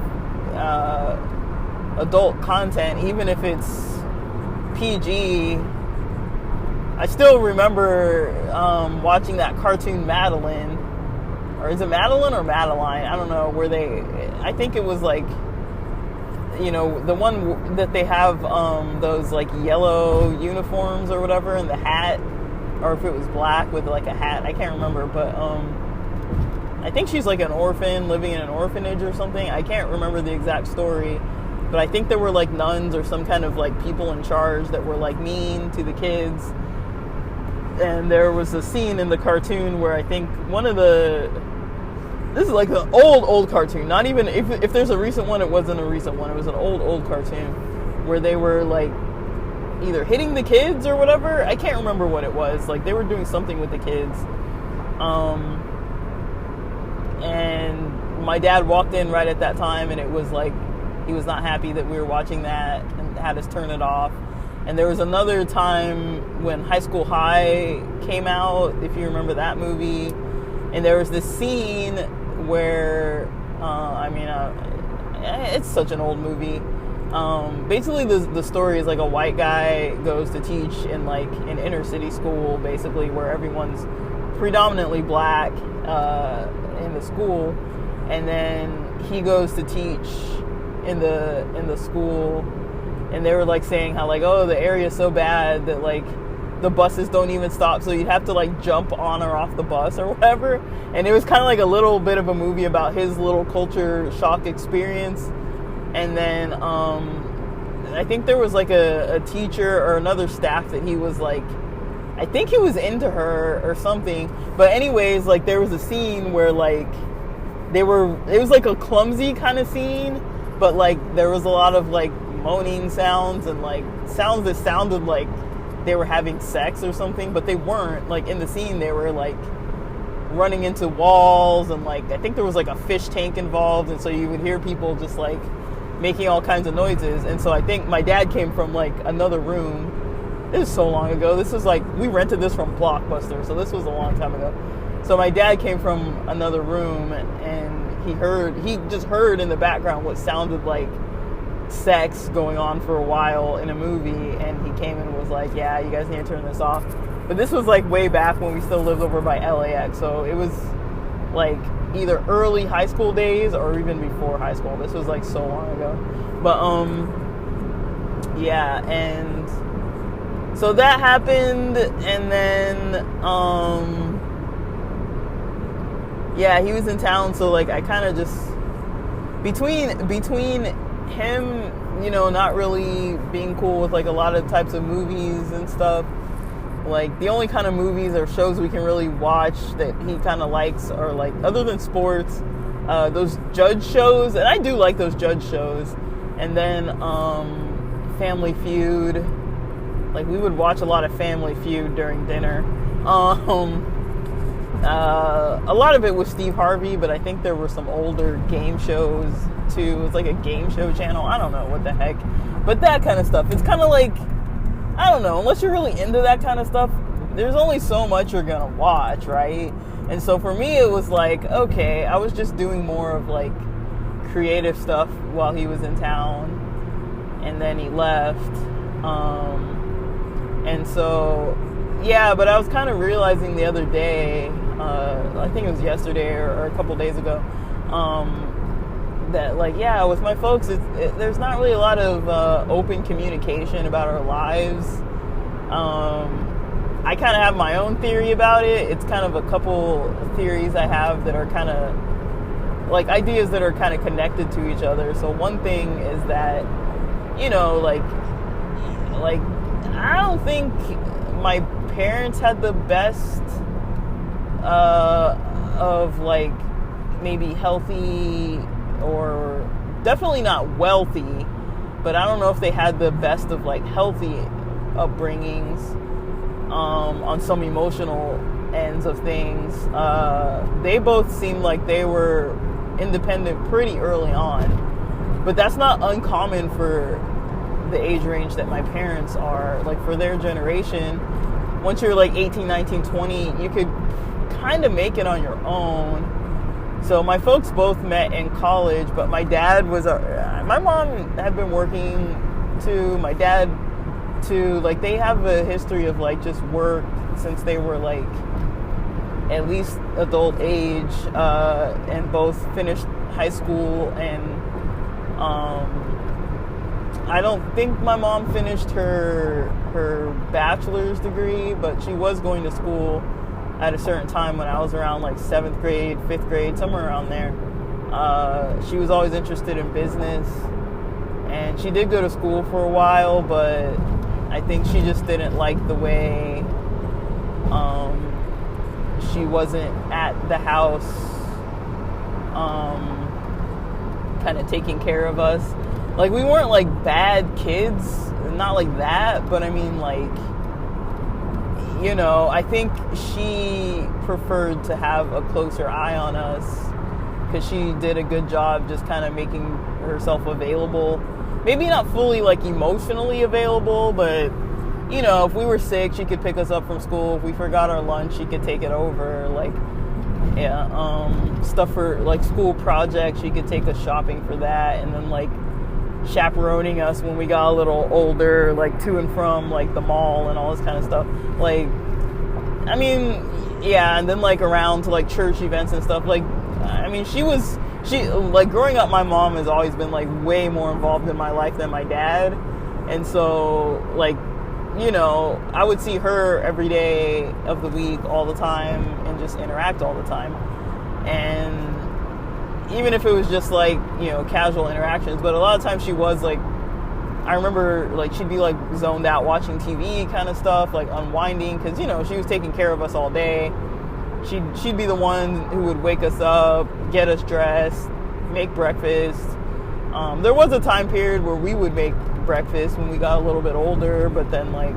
adult content, even if it's PG. I still remember watching that cartoon Madeline, or is it Madeline or Madeline? I don't know, where I think it was like, you know, the one that they have those like yellow uniforms or whatever, and the hat, or if it was black with like a hat, I can't remember, but I think she's like an orphan living in an orphanage or something. I can't remember the exact story, but I think there were like nuns or some kind of like people in charge that were like mean to the kids. And there was a scene in the cartoon where I think this is like an old cartoon, not even, if there's a recent one, it wasn't a recent one, it was an old cartoon where they were like either hitting the kids or whatever. I can't remember what it was. Like, they were doing something with the kids. And my dad walked in right at that time, and it was like, he was not happy that we were watching that and had us turn it off. And there was another time when High School High came out, if you remember that movie, And there was this scene where, it's such an old movie. Basically, the story is like a white guy goes to teach in like an inner city school, basically where everyone's predominantly black in the school, and then he goes to teach in the school, and they were like saying how like, oh, the area is so bad that like the buses don't even stop, so you'd have to like jump on or off the bus or whatever. And it was kind of like a little bit of a movie about his little culture shock experience. And then I think there was like a teacher or another staff that he was like, I think he was into her or something. But anyways, like there was a scene where like it was like a clumsy kind of scene, but like there was a lot of like moaning sounds and like sounds that sounded like they were having sex or something, but they weren't. Like in the scene, they were like running into walls, and like I think there was like a fish tank involved, and so you would hear people just like making all kinds of noises. And so I think my dad came from like another room. This is so long ago. This was like, we rented this from Blockbuster, so this was a long time ago. So my dad came from another room, and he just heard in the background what sounded like sex going on for a while in a movie, and he came and was like, yeah, you guys need to turn this off. But this was like way back when we still lived over by LAX, so it was like either early high school days or even before high school. This was like so long ago. But yeah, and so that happened, and then yeah, he was in town, so like I kind of just between him, you know, not really being cool with like a lot of types of movies and stuff, like the only kind of movies or shows we can really watch that he kind of likes are like, other than sports, those judge shows, and I do like those judge shows, and then Family Feud. Like we would watch a lot of Family Feud during dinner. A lot of it was Steve Harvey, but I think there were some older game shows too. It was like a game show channel. I don't know what the heck. But that kind of stuff. It's kind of like, I don't know, unless you're really into that kind of stuff, there's only so much you're going to watch, right? And so for me, it was like, okay, I was just doing more of like creative stuff while he was in town. And then he left. And so, yeah, but I was kind of realizing the other day, I think it was yesterday or a couple days ago, that like, yeah, with my folks, there's not really a lot of open communication about our lives. I kind of have my own theory about it. It's kind of a couple theories I have that are kind of like ideas that are kind of connected to each other. So one thing is that, you know, like I don't think my parents had the best of like maybe healthy, or definitely not wealthy, but I don't know if they had the best of like healthy upbringings on some emotional ends of things. They both seemed like they were independent pretty early on, but that's not uncommon for the age range that my parents are. Like for their generation, once you're like 18, 19, 20, you could kind of make it on your own. So my folks both met in college, but my dad was my mom had been working too, my dad too. Like they have a history of like just work since they were like at least adult age, and both finished high school. And I don't think my mom finished her bachelor's degree, but she was going to school at a certain time when I was around like 7th grade, 5th grade, somewhere around there. She was always interested in business, and she did go to school for a while, but I think she just didn't like the way she wasn't at the house kind of taking care of us. Like we weren't like bad kids, not like that, but I mean like, you know, I think she preferred to have a closer eye on us because she did a good job just kind of making herself available. Maybe not fully like emotionally available, but you know, if we were sick, she could pick us up from school. If we forgot our lunch, she could take it over. Like, Yeah, stuff for like school projects. She could take us shopping for that, and then like chaperoning us when we got a little older, like to and from like the mall and all this kind of stuff. Like, I mean, yeah, and then like around to like church events and stuff. Like, I mean, she like growing up, my mom has always been like way more involved in my life than my dad, and so like, you know, I would see her every day of the week, all the time, and just interact all the time. And even if it was just like, you know, casual interactions, but a lot of times she was like, I remember like she'd be like zoned out watching TV kind of stuff, like unwinding, because, you know, she was taking care of us all day. She'd be the one who would wake us up, get us dressed, make breakfast. There was a time period where we would make breakfast when we got a little bit older, but then like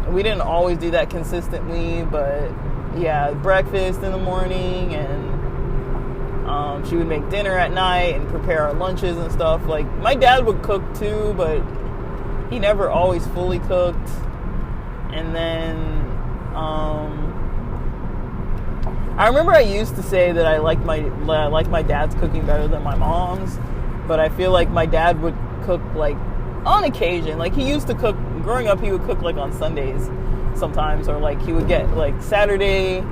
we didn't always do that consistently. But yeah, breakfast in the morning, and she would make dinner at night and prepare our lunches and stuff. Like, my dad would cook too, but he never always fully cooked. And then I remember I used to say that I liked my dad's cooking better than my mom's, but I feel like my dad would cook like on occasion. Like, he used to cook growing up. He would cook like on Sundays sometimes, or like he would get like Saturday,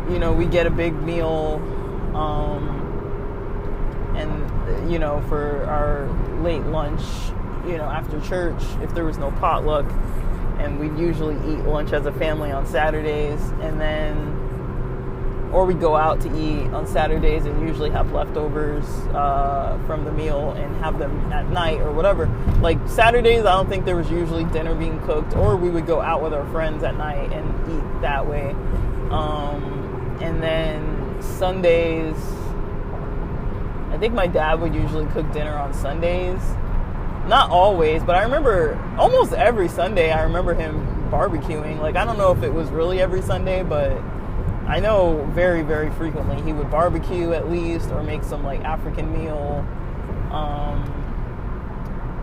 you know, we get a big meal, and you know, for our late lunch, you know, after church, if there was no potluck, and we'd usually eat lunch as a family on Saturdays, and then, or we'd go out to eat on Saturdays and usually have leftovers from the meal and have them at night or whatever. Like, Saturdays, I don't think there was usually dinner being cooked, or we would go out with our friends at night and eat that way. And then Sundays, I think my dad would usually cook dinner on Sundays. Not always, but I remember almost every Sunday I remember him barbecuing. Like, I don't know if it was really every Sunday, but I know very, very frequently he would barbecue at least, or make some like African meal.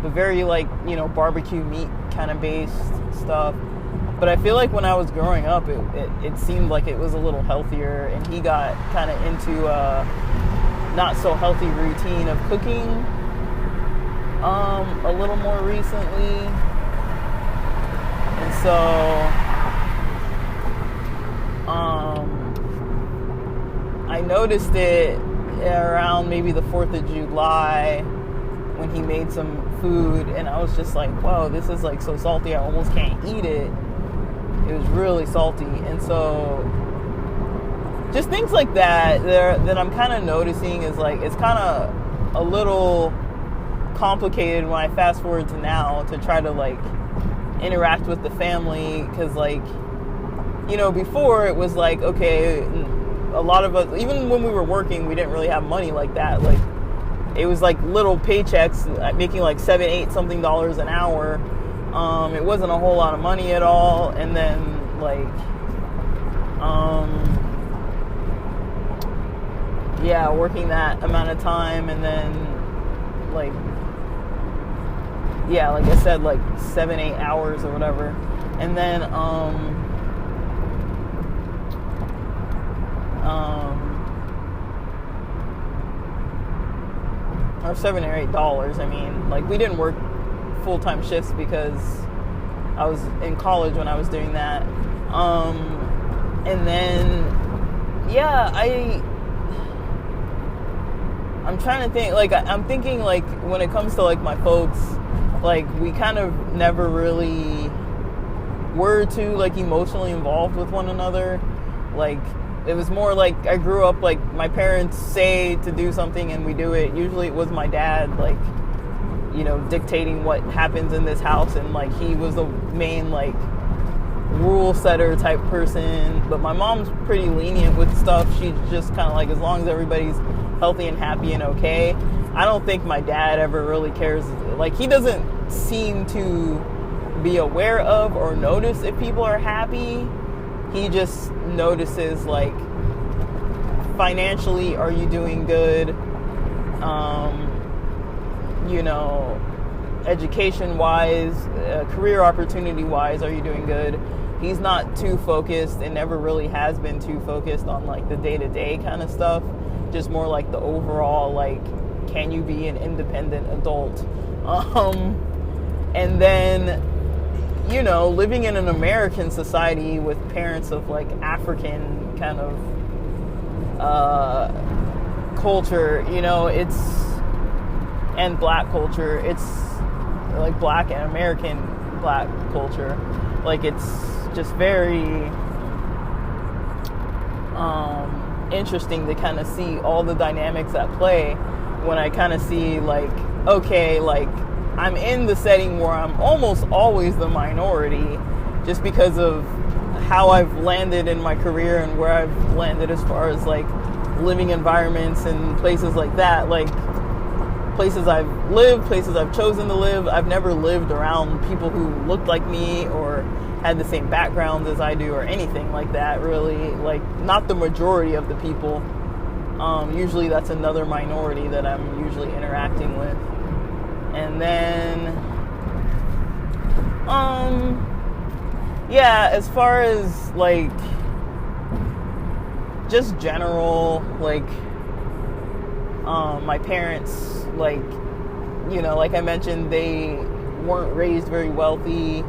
But very like, you know, barbecue meat kind of based stuff. But I feel like when I was growing up, it seemed like it was a little healthier, and he got kind of into a not so healthy routine of cooking a little more recently. And so I noticed it around maybe the 4th of July when he made some food, and I was just like, whoa, this is like so salty, I almost can't eat it. It was really salty. And so just things like that that I'm kind of noticing is like, it's kind of a little complicated when I fast forward to now to try to like interact with the family, because like, you know, before it was like, okay, a lot of us, even when we were working, we didn't really have money like that. Like, it was like little paychecks, making like $7-8 something an hour. It wasn't a whole lot of money at all. And then like, yeah, working that amount of time, and then like, yeah, like I said, like 7-8 hours or whatever. And then or $7 or $8. I mean, like, we didn't work full-time shifts because I was in college when I was doing that. And then, yeah, I'm trying to think, like, I'm thinking, like, when it comes to, like, my folks, like, we kind of never really were too, like, emotionally involved with one another. Like, it was more like I grew up, like, my parents say to do something and we do it. Usually it was my dad, like, you know, dictating what happens in this house, and like, he was the main like rule setter type person. But my mom's pretty lenient with stuff. She's just kind of like, as long as everybody's healthy and happy and okay. I don't think my dad ever really cares. Like, he doesn't seem to be aware of or notice if people are happy. He just notices, like, financially, are you doing good? You know, education-wise, career opportunity-wise, are you doing good? he's not too focused and never really has been too focused on like the day-to-day kind of stuff, just more like the overall, like, can you be an independent adult? And then, you know, living in an American society with parents of like African kind of culture, you know, and black culture, it's like black and American black culture, like it's just very interesting to kind of see all the dynamics at play when I kind of see like, okay, like I'm in the setting where I'm almost always the minority just because of how I've landed in my career and where I've landed as far as like living environments and places like that, like places I've lived, places I've chosen to live. I've never lived around people who looked like me or had the same background as I do or anything like that, really. Like, not the majority of the people. Usually that's another minority that I'm usually interacting with. And then, yeah, as far as, like, just general, like, my parents, like, you know, like I mentioned, they weren't raised very wealthy.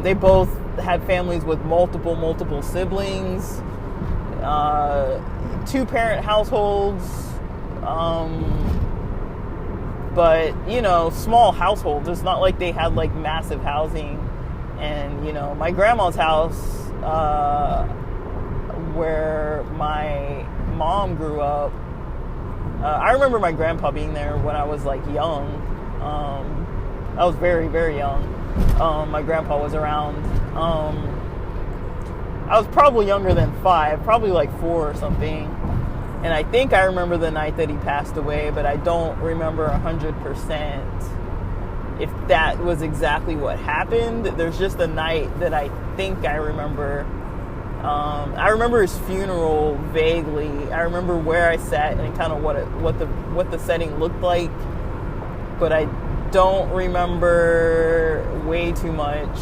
They both had families with multiple siblings, 2-parent households, but, you know, small households. It's not like they had, like, massive housing. And, you know, my grandma's house, where my mom grew up, I remember my grandpa being there when I was, like, young. I was very, very young. My grandpa was around. I was probably younger than 5, probably like 4 or something. And I think I remember the night that he passed away, but I don't remember 100% if that was exactly what happened. There's just a night that I think I remember. I remember his funeral vaguely. I remember where I sat and kind of what the setting looked like, but I don't remember way too much.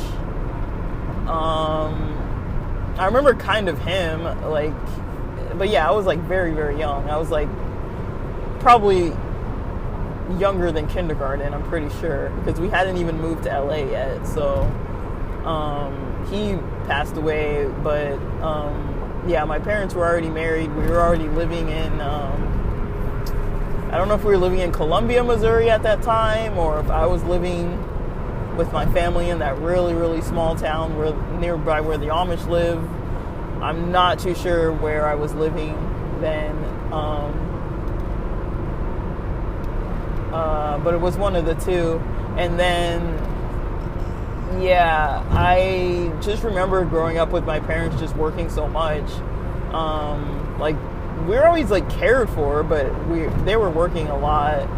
I remember kind of him, like, but yeah, I was like very, very young. I was like probably younger than kindergarten, I'm pretty sure, because we hadn't even moved to LA yet. So he passed away, but yeah, my parents were already married. We were already living in I don't know if we were living in Columbia, Missouri at that time, or if I was living with my family in that really, really small town nearby where the Amish live. I'm not too sure where I was living then, but it was one of the two. And then, yeah, I just remember growing up with my parents just working so much. Like, we were always like cared for, but they were working a lot.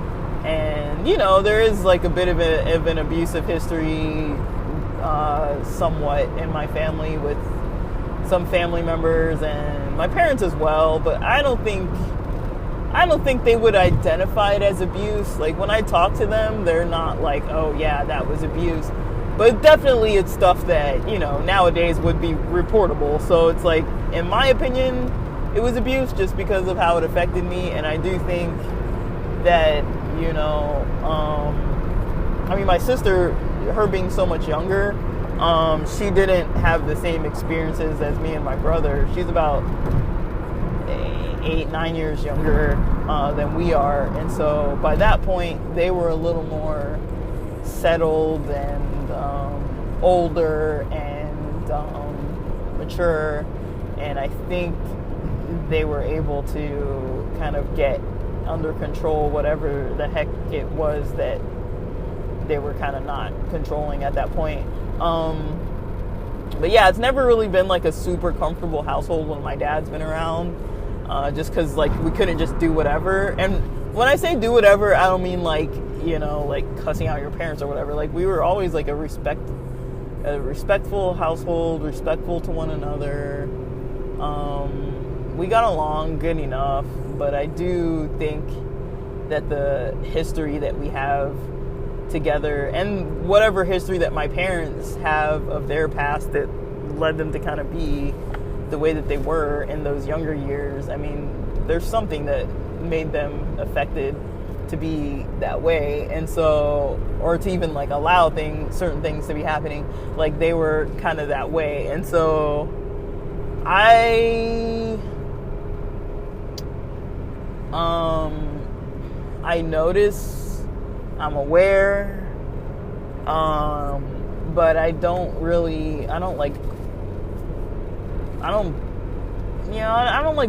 And, you know, there is like a bit of an abusive history, somewhat in my family with some family members and my parents as well. But I don't think they would identify it as abuse. Like, when I talk to them, they're not like, oh yeah, that was abuse. But definitely it's stuff that, you know, nowadays would be reportable. So it's like, in my opinion, it was abuse just because of how it affected me. And I do think that, you know, I mean, my sister, her being so much younger, she didn't have the same experiences as me and my brother. She's about 8-9 years younger than we are. And so by that point, they were a little more settled and older and mature. And I think they were able to kind of get under control whatever the heck it was that they were kind of not controlling at that point. But yeah, it's never really been like a super comfortable household when my dad's been around, just because like we couldn't just do whatever. And when I say do whatever, I don't mean like, you know, like cussing out your parents or whatever. Like, we were always like a respectful household, respectful to one another. We got along good enough, but I do think that the history that we have together, and whatever history that my parents have of their past that led them to kind of be the way that they were in those younger years. I mean, there's something that made them affected to be that way, and so, or to even like allow certain things to be happening, like they were kind of that way. And so I notice, I'm aware, but I don't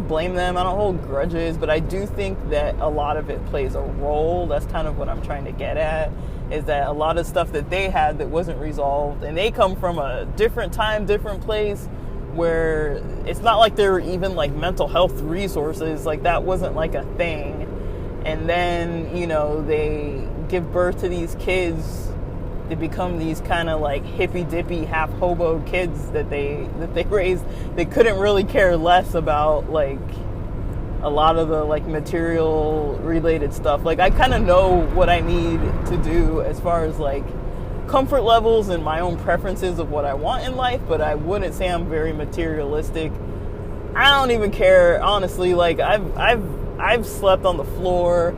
blame them. I don't hold grudges, but I do think that a lot of it plays a role. That's kind of what I'm trying to get at, is that a lot of stuff that they had that wasn't resolved, and they come from a different time, different place, where it's not like there were even like mental health resources, like that wasn't like a thing. And then, they give birth to these kids. They become these kind of like hippy dippy, half hobo kids that they raised. They couldn't really care less about like a lot of the like material related stuff. Like I kind of know what I need to do as far as like comfort levels and my own preferences of what I want in life, but I wouldn't say I'm very materialistic. I don't even care, honestly. Like I've slept on the floor.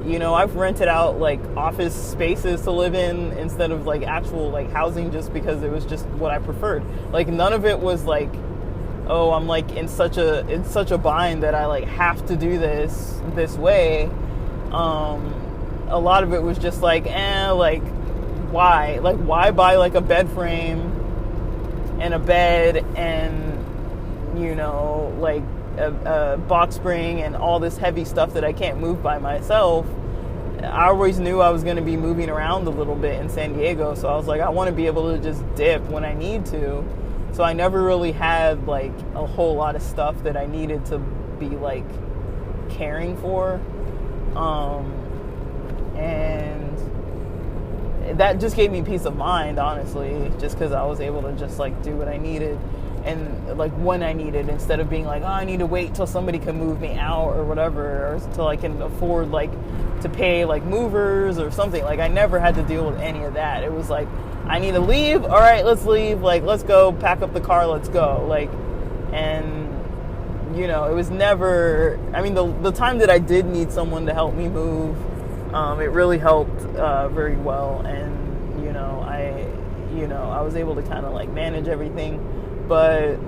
I've rented out like office spaces to live in instead of like actual like housing, just because it was just what I preferred. Like none of it was like, oh, I'm like in such a bind that I like have to do this way. A lot of it was just like, like why? Like why buy like a bed frame and a bed and like a box spring and all this heavy stuff that I can't move by myself. I always knew I was going to be moving around a little bit in San Diego, so I was like, I want to be able to just dip when I need to. So I never really had like a whole lot of stuff that I needed to be like caring for, and that just gave me peace of mind, honestly, just because I was able to just like do what I needed and like when I needed, instead of being like, oh, I need to wait till somebody can move me out or whatever, or till I can afford like to pay like movers or something. Like I never had to deal with any of that. It was like, I need to leave, all right, let's leave, like let's go, pack up the car, let's go. Like, and it was never, I mean, the time that I did need someone to help me move, it really helped very well. And I was able to kind of like manage everything. But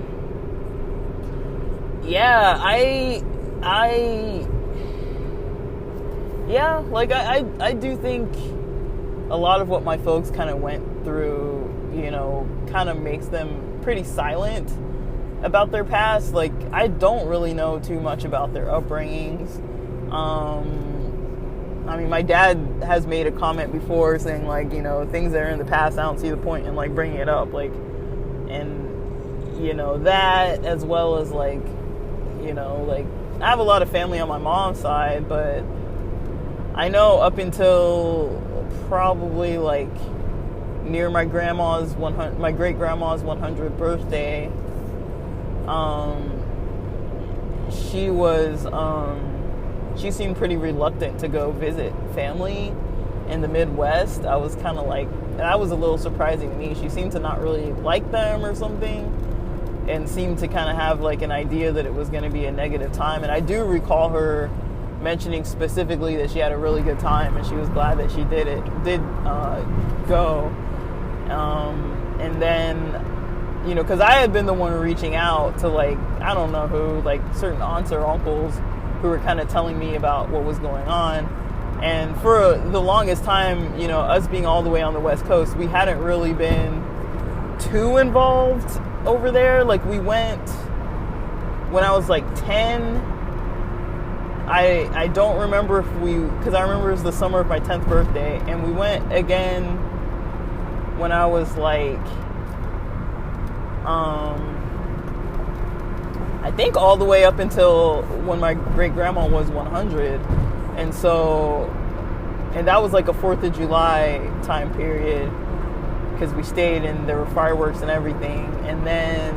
yeah, I do think a lot of what my folks kind of went through, kind of makes them pretty silent about their past. Like I don't really know too much about their upbringings. I mean, my dad has made a comment before saying like, things that are in the past, I don't see the point in like bringing it up. Like, and that, as well as like, like I have a lot of family on my mom's side, but I know up until probably like near my great grandma's 100th birthday, she seemed pretty reluctant to go visit family in the Midwest. I was kind of like, that was a little surprising to me. She seemed to not really like them or something, and seemed to kind of have like an idea that it was going to be a negative time. And I do recall her mentioning specifically that she had a really good time and she was glad that she did go. And then, because I had been the one reaching out to like, I don't know who, like certain aunts or uncles who were kind of telling me about what was going on. And for the longest time, us being all the way on the West Coast, we hadn't really been too involved over there. Like we went when I was like 10. I don't remember because I remember it was the summer of my 10th birthday, and we went again when I was like, I think all the way up until when my great grandma was 100. And that was like a 4th of July time period, because we stayed and there were fireworks and everything. And then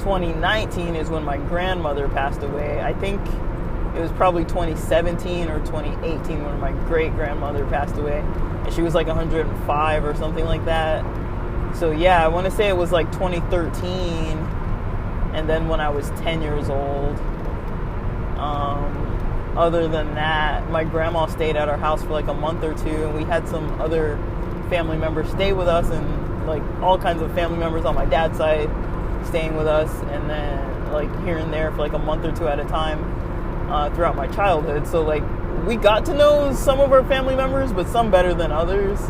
2019 is when my grandmother passed away. I think it was probably 2017 or 2018 when my great grandmother passed away. and she was like 105 or something like that. So yeah, I want to say it was like 2013, and then when I was 10 years old. Other than that, my grandma stayed at our house for like a month or two, and we had some other family members stay with us, and like all kinds of family members on my dad's side staying with us, and then like here and there for like a month or two at a time throughout my childhood. So like we got to know some of our family members, but some better than others.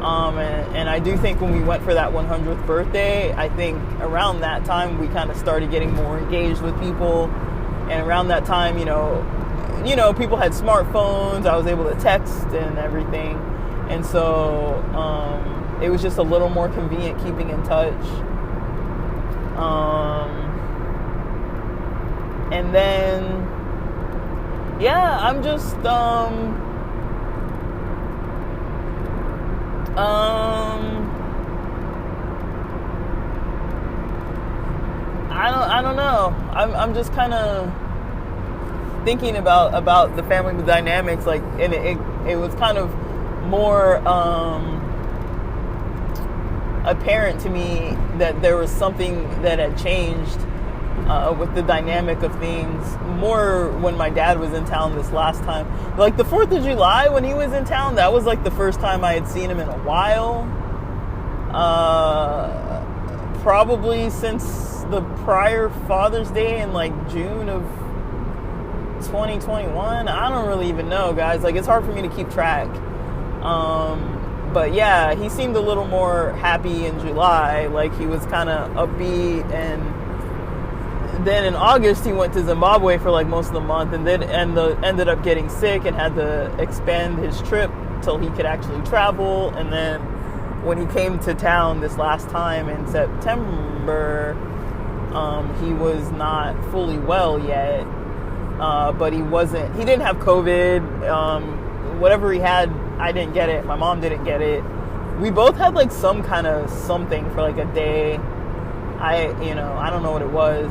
And I do think when we went for that 100th birthday, I think around that time we kind of started getting more engaged with people. And around that time, you know, people had smartphones. I was able to text and everything. And so it was just a little more convenient keeping in touch. And then, yeah, I'm just, I don't know. I'm just kind of thinking about the family dynamics, like, and it was kind of more apparent to me that there was something that had changed with the dynamic of things more when my dad was in town this last time. Like the 4th of July when he was in town, that was like the first time I had seen him in a while. Probably since the prior Father's Day in like June of 2021. I don't really even know, guys. Like, it's hard for me to keep track. But yeah, he seemed a little more happy in July. Like, he was kind of upbeat. And then in August, he went to Zimbabwe for like most of the month, and then ended up getting sick and had to expand his trip till he could actually travel. And then when he came to town this last time in September, he was not fully well yet. But he didn't have COVID. Whatever he had, I didn't get it. My mom didn't get it. We both had like some kind of something for like a day. I don't know what it was.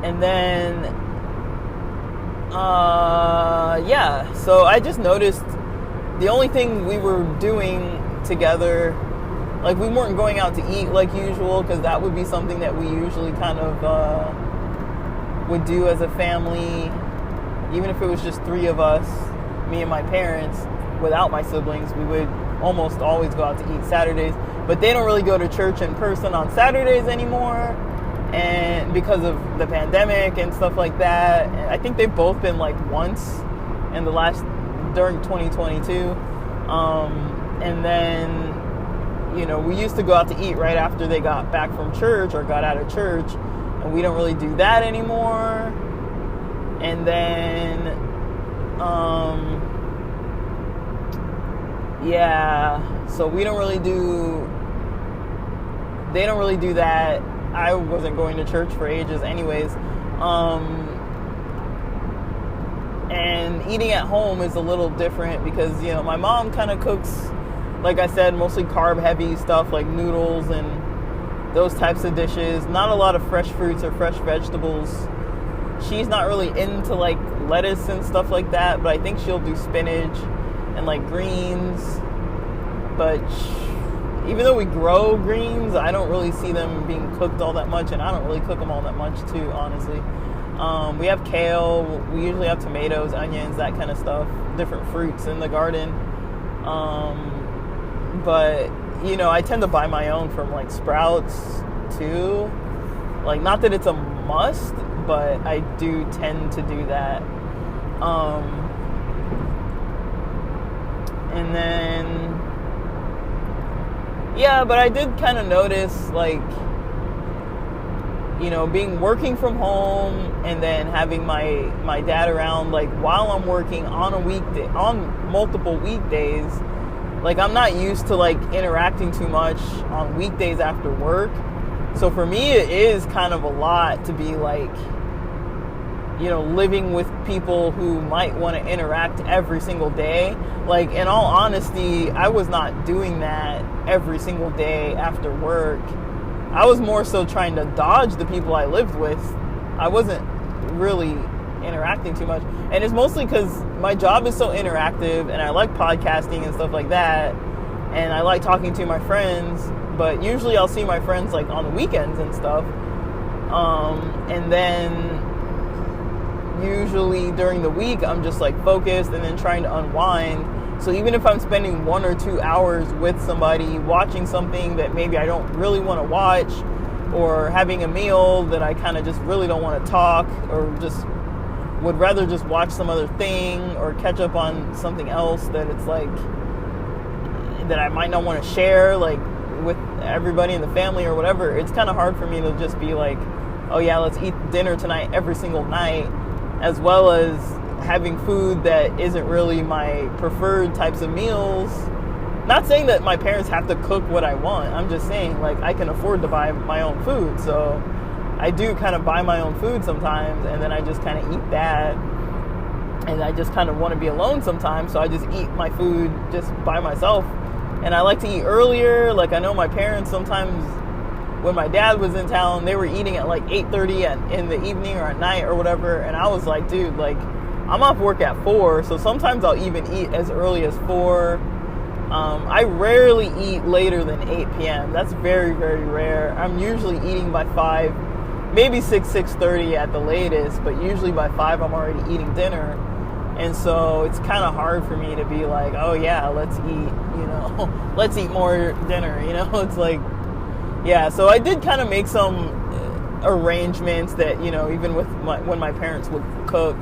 And then, yeah, so I just noticed the only thing we were doing together, like we weren't going out to eat like usual, because that would be something that we usually kind of, would do as a family, even if it was just 3 of us, me and my parents, without my siblings. We would almost always go out to eat Saturdays, but they don't really go to church in person on Saturdays anymore, and because of the pandemic and stuff like that. And I think they've both been like once during 2022, and then we used to go out to eat right after they got back from church or got out of church. And we don't really do that anymore. And then, yeah, so they don't really do that. I wasn't going to church for ages anyways. And eating at home is a little different because, my mom kind of cooks, like I said, mostly carb heavy stuff like noodles and those types of dishes. Not a lot of fresh fruits or fresh vegetables. She's not really into like lettuce and stuff like that, but I think she'll do spinach and like greens. But even though we grow greens, I don't really see them being cooked all that much, and I don't really cook them all that much too, honestly. We have kale, we usually have tomatoes, onions, that kind of stuff, different fruits in the garden. But I tend to buy my own from like Sprouts too. Like, not that it's a must, but I do tend to do that. And then, yeah, but I did kind of notice, like, working from home and then having my dad around, like, while I'm working on multiple weekdays. Like, I'm not used to, like, interacting too much on weekdays after work. So for me, it is kind of a lot to be, like, living with people who might want to interact every single day. Like, in all honesty, I was not doing that every single day after work. I was more so trying to dodge the people I lived with. I wasn't really interacting too much. And it's mostly because my job is so interactive, and I like podcasting and stuff like that, and I like talking to my friends, but usually I'll see my friends like on the weekends and stuff. And then usually during the week I'm just like focused and then trying to unwind. So even if I'm spending 1 or 2 hours with somebody watching something that maybe I don't really want to watch, or having a meal that I kind of just really don't want to talk, or just would rather just watch some other thing or catch up on something else that it's like that I might not want to share like with everybody in the family or whatever, it's kind of hard for me to just be like, oh yeah, let's eat dinner tonight every single night, as well as having food that isn't really my preferred types of meals. Not saying that my parents have to cook what I want. I'm just saying, like, I can afford to buy my own food. So I do kind of buy my own food sometimes, and then I just kind of eat that. And I just kind of want to be alone sometimes, so I just eat my food just by myself. And I like to eat earlier. Like, I know my parents sometimes, when my dad was in town, they were eating at like 8:30 in the evening or at night or whatever. And I was like, dude, like, I'm off work at 4, so sometimes I'll even eat as early as 4. I rarely eat later than 8 p.m. That's very, very rare. I'm usually eating by 5, maybe 6:30 at the latest, but usually by 5 I'm already eating dinner. And so it's kind of hard for me to be like, oh yeah, let's eat, let's eat more dinner, It's like, yeah, so I did kind of make some arrangements that, even with when my parents would cook,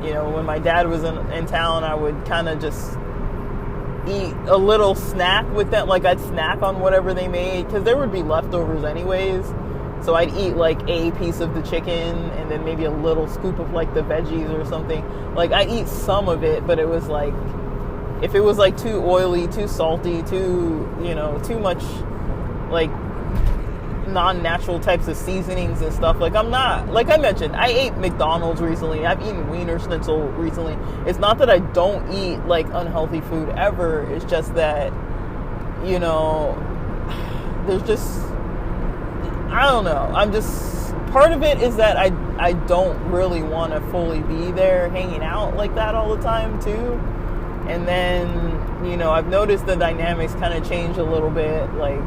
when my dad was in town, I would kind of just eat a little snack with them. Like, I'd snack on whatever they made, because there would be leftovers anyways. So I'd eat like a piece of the chicken and then maybe a little scoop of like the veggies or something. Like, I eat some of it, but it was like, if it was like too oily, too salty, too much like non-natural types of seasonings and stuff, like, I'm not, like I mentioned, I ate McDonald's recently. I've eaten Wiener Schnitzel recently. It's not that I don't eat like unhealthy food ever. It's just that, there's just, I don't know. I'm just, part of it is that I don't really want to fully be there hanging out like that all the time too. And then, I've noticed the dynamics kind of change a little bit. Like,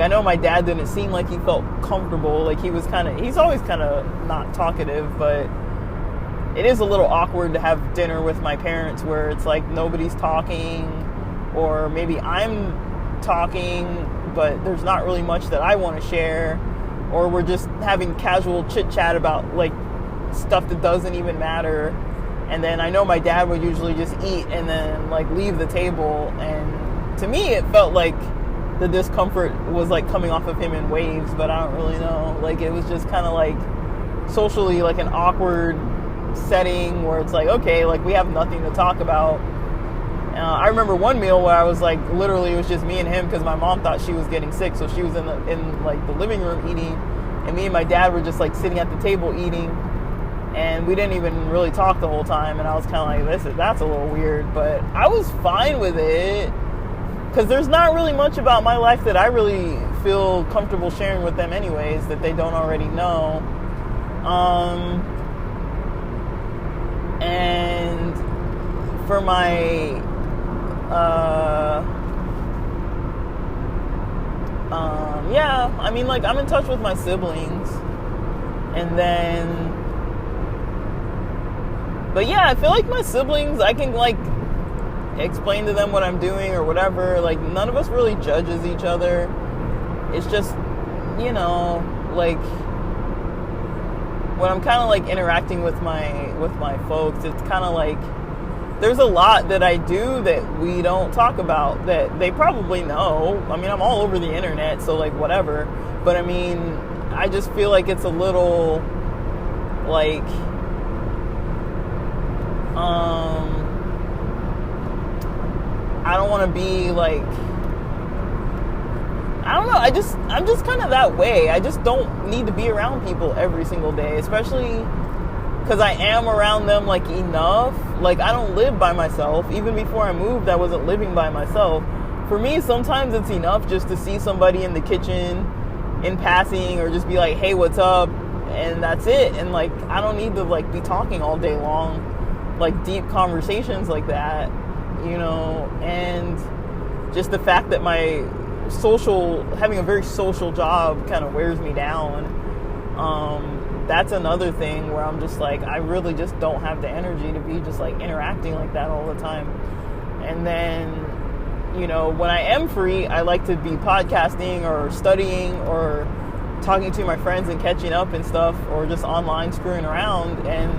I know my dad didn't seem like he felt comfortable. Like, he's always kind of not talkative, but it is a little awkward to have dinner with my parents where it's like nobody's talking, or maybe I'm talking, but there's not really much that I want to share, or we're just having casual chit chat about like stuff that doesn't even matter. And then I know my dad would usually just eat and then like leave the table, and to me it felt like the discomfort was like coming off of him in waves, but I don't really know. Like, it was just kind of like socially like an awkward setting where it's like, okay, like, we have nothing to talk about. I remember one meal where I was like, literally it was just me and him, because my mom thought she was getting sick, so she was in like the living room eating, and me and my dad were just like sitting at the table eating, and we didn't even really talk the whole time. And I was kind of like, that's a little weird, but I was fine with it, because there's not really much about my life that I really feel comfortable sharing with them anyways that they don't already know. And for my yeah, I mean, like, I'm in touch with my siblings, and then, but yeah, I feel like my siblings, I can like explain to them what I'm doing or whatever. Like, none of us really judges each other. It's just, like, when I'm kind of like interacting with my folks, it's kind of like there's a lot that I do that we don't talk about that they probably know. I mean, I'm all over the internet, so like whatever. But I mean, I just feel like it's a little like I don't want to be like, I don't know, I'm just kind of that way. I just don't need to be around people every single day, especially because I am around them like enough. Like, I don't live by myself. Even before I moved, I wasn't living by myself. For me, sometimes it's enough just to see somebody in the kitchen in passing, or just be like, hey, what's up? and that's it. And like, I don't need to like be talking all day long, like deep conversations like that, and just the fact that my having a very social job kind of wears me down. That's another thing where I'm just like, I really just don't have the energy to be just like interacting like that all the time. And then, when I am free, I like to be podcasting or studying or talking to my friends and catching up and stuff, or just online screwing around and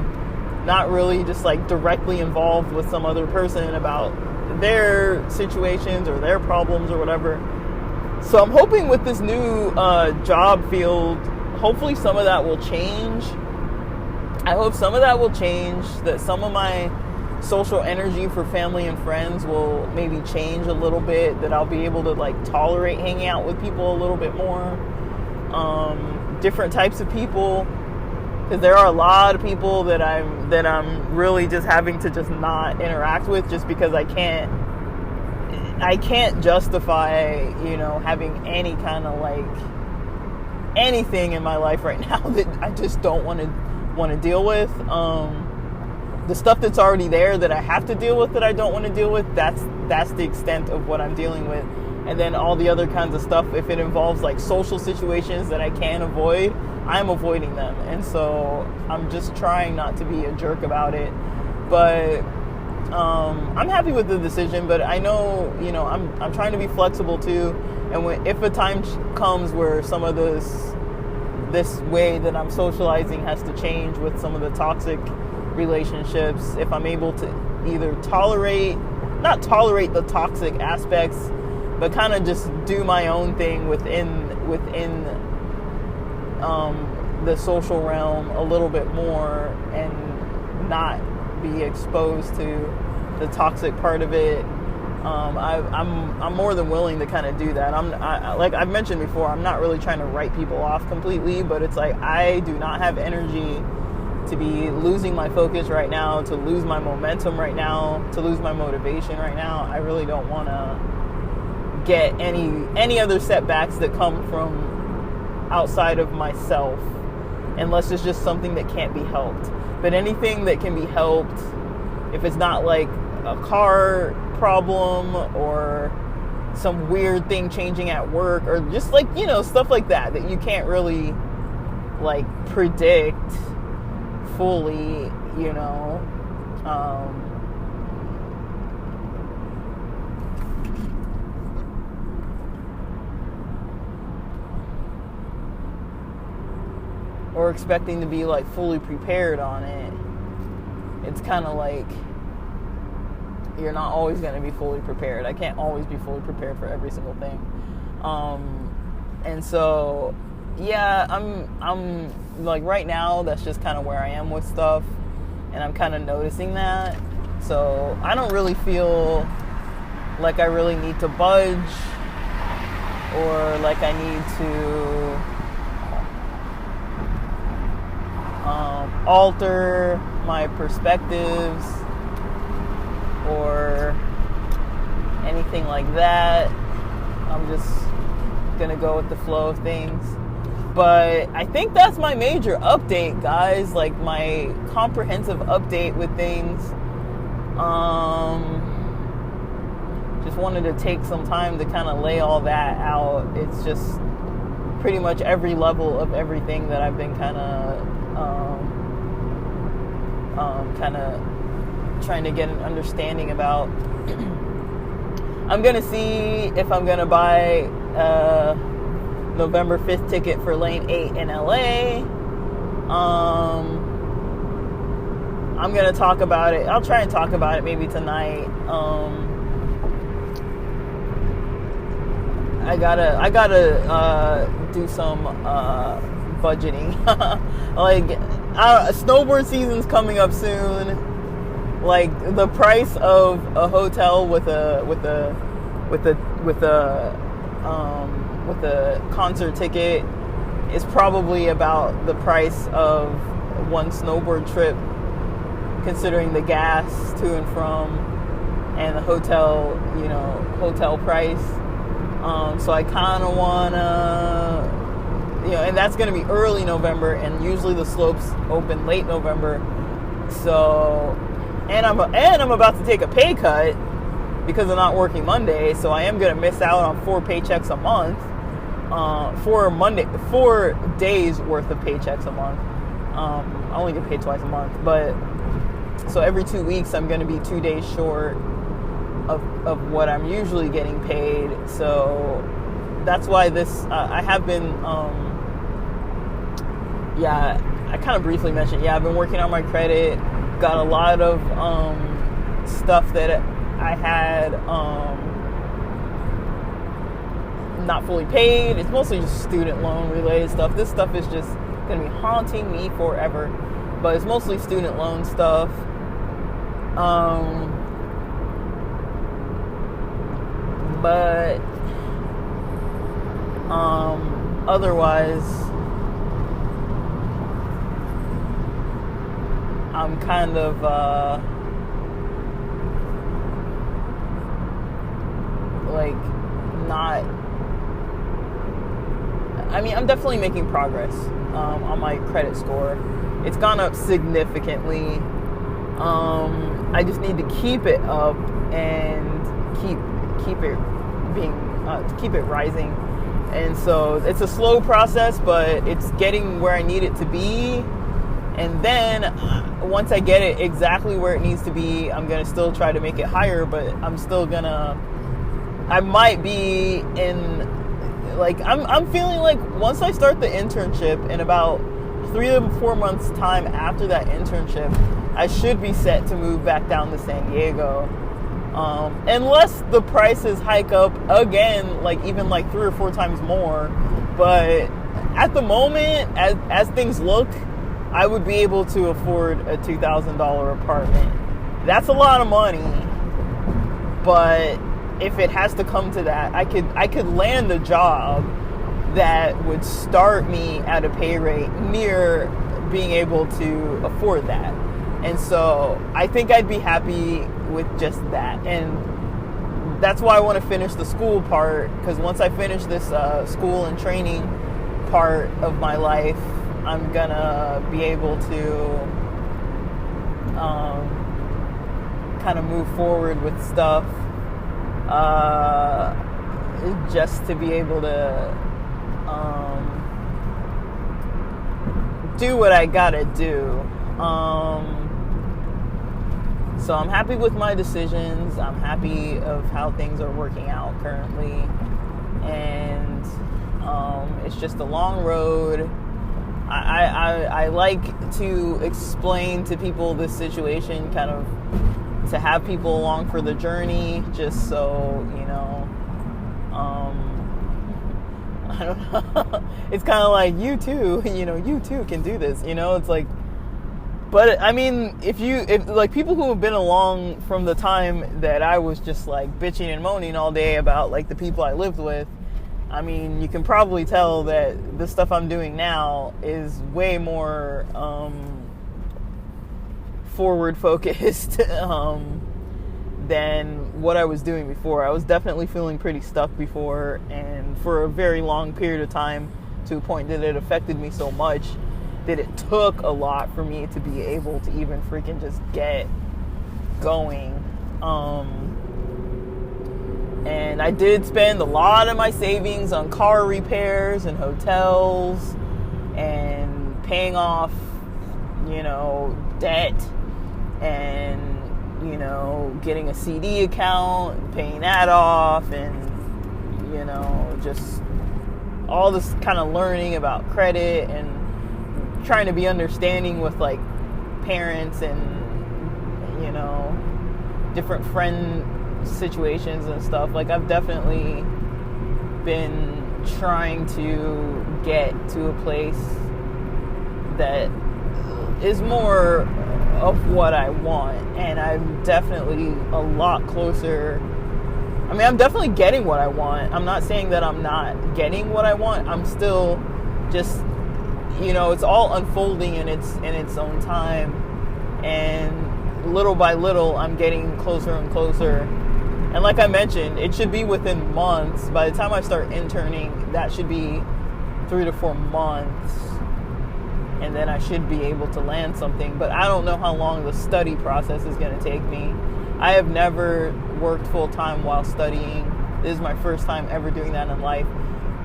not really just like directly involved with some other person about their situations or their problems or whatever. So I'm hoping with this new job field, hopefully some of that will change. I hope some of that will change, that some of my social energy for family and friends will maybe change a little bit, that I'll be able to like tolerate hanging out with people a little bit more, different types of people, because there are a lot of people that I'm really just having to just not interact with, just because I can't justify, having any kind of like anything in my life right now that I just don't want to deal with. The stuff that's already there that I have to deal with, that I don't want to deal with, that's the extent of what I'm dealing with. And then all the other kinds of stuff, if it involves like social situations that I can avoid, I'm avoiding them. And so I'm just trying not to be a jerk about it. But I'm happy with the decision, but I know, I'm trying to be flexible too. And if a time comes where some of this way that I'm socializing has to change with some of the toxic relationships, if I'm able to either not tolerate the toxic aspects, but kind of just do my own thing within the social realm a little bit more, and not be exposed to the toxic part of it. I'm more than willing to kind of do that. Like I've mentioned before, I'm not really trying to write people off completely, but it's like I do not have energy to be losing my focus right now, to lose my momentum right now, to lose my motivation right now. I really don't want to get any other setbacks that come from outside of myself, unless it's just something that can't be helped. But anything that can be helped, if it's not like a car problem or some weird thing changing at work, or just like, stuff like that you can't really like predict fully, or expecting to be like fully prepared on it. It's kind of like you're not always going to be fully prepared. I can't always be fully prepared for every single thing. And so, yeah, I'm like right now, that's just kind of where I am with stuff, and I'm kind of noticing that. So I don't really feel like I really need to budge, or like I need to alter my perspectives or anything like that. I'm just gonna go with the flow of things. But I think that's my major update, guys, like my comprehensive update with things. Just wanted to take some time to kind of lay all that out. It's just pretty much every level of everything that I've been kind of trying to get an understanding about. I'm gonna see if I'm gonna buy November 5th ticket for Lane 8 in LA. I'm gonna talk about it. I'll try and talk about it maybe tonight. I gotta do some budgeting. Like, snowboard season's coming up soon. Like, the price of a hotel with a concert ticket is probably about the price of one snowboard trip, considering the gas to and from and the hotel price. So I kind of want to, and that's going to be early November, and usually the slopes open late November. So, and I'm about to take a pay cut because I'm not working Monday, so I am going to miss out on 4 paychecks a month, 4 days worth of paychecks a month. I only get paid twice a month, but so every 2 weeks I'm going to be 2 days short of what I'm usually getting paid. So that's why this I have been I kind of briefly mentioned I've been working on my credit, got a lot of stuff that I had not fully paid. It's mostly just student loan related stuff. This stuff is just going to be haunting me forever, but it's mostly student loan stuff. But otherwise, I'm kind of like not. I mean, I'm definitely making progress on my credit score. It's gone up significantly. I just need to keep it up and keep it keep it rising. And so it's a slow process, but it's getting where I need it to be. And then once I get it exactly where it needs to be, I'm gonna still try to make it higher. But I might be in, like, I'm feeling like once I start the internship in about 3 to 4 months time after that internship, I should be set to move back down to San Diego. Unless the prices hike up again, like even like 3 or 4 times more. But at the moment, as things look, I would be able to afford a $2,000 apartment. That's a lot of money, but if it has to come to that, I could land a job that would start me at a pay rate near being able to afford that. And so I think I'd be happy with just that. And that's why I want to finish the school part, because once I finish this school and training part of my life, I'm gonna be able to kind of move forward with stuff, just to be able to do what I gotta do. So I'm happy with my decisions. I'm happy of how things are working out currently. And it's just a long road. I like to explain to people this situation, kind of to have people along for the journey, just so, you know, I don't know. It's kind of like, you too can do this, you know. It's like, but I mean, if like people who have been along from the time that I was just like bitching and moaning all day about like the people I lived with, I mean, you can probably tell that the stuff I'm doing now is way more forward focused than what I was doing before. I was definitely feeling pretty stuck before, and for a very long period of time, to a point that it affected me so much that it took a lot for me to be able to even freaking just get going. And I did spend a lot of my savings on car repairs and hotels and paying off, you know, debt, and, you know, getting a CD account, paying that off, and, you know, just all this kind of learning about credit and trying to be understanding with like parents and, you know, different friend situations and stuff. Like, I've definitely been trying to get to a place that is more of what I want, and I'm definitely a lot closer. I mean, I'm definitely getting what I want. I'm not saying that I'm not getting what I want. I'm still just, you know, it's all unfolding in its own time, and little by little I'm getting closer and closer. And like I mentioned, it should be within months. By the time I start interning, that should be 3 to 4 months, and then I should be able to land something. But I don't know how long the study process is going to take me. I have never worked full-time while studying. This is my first time ever doing that in life.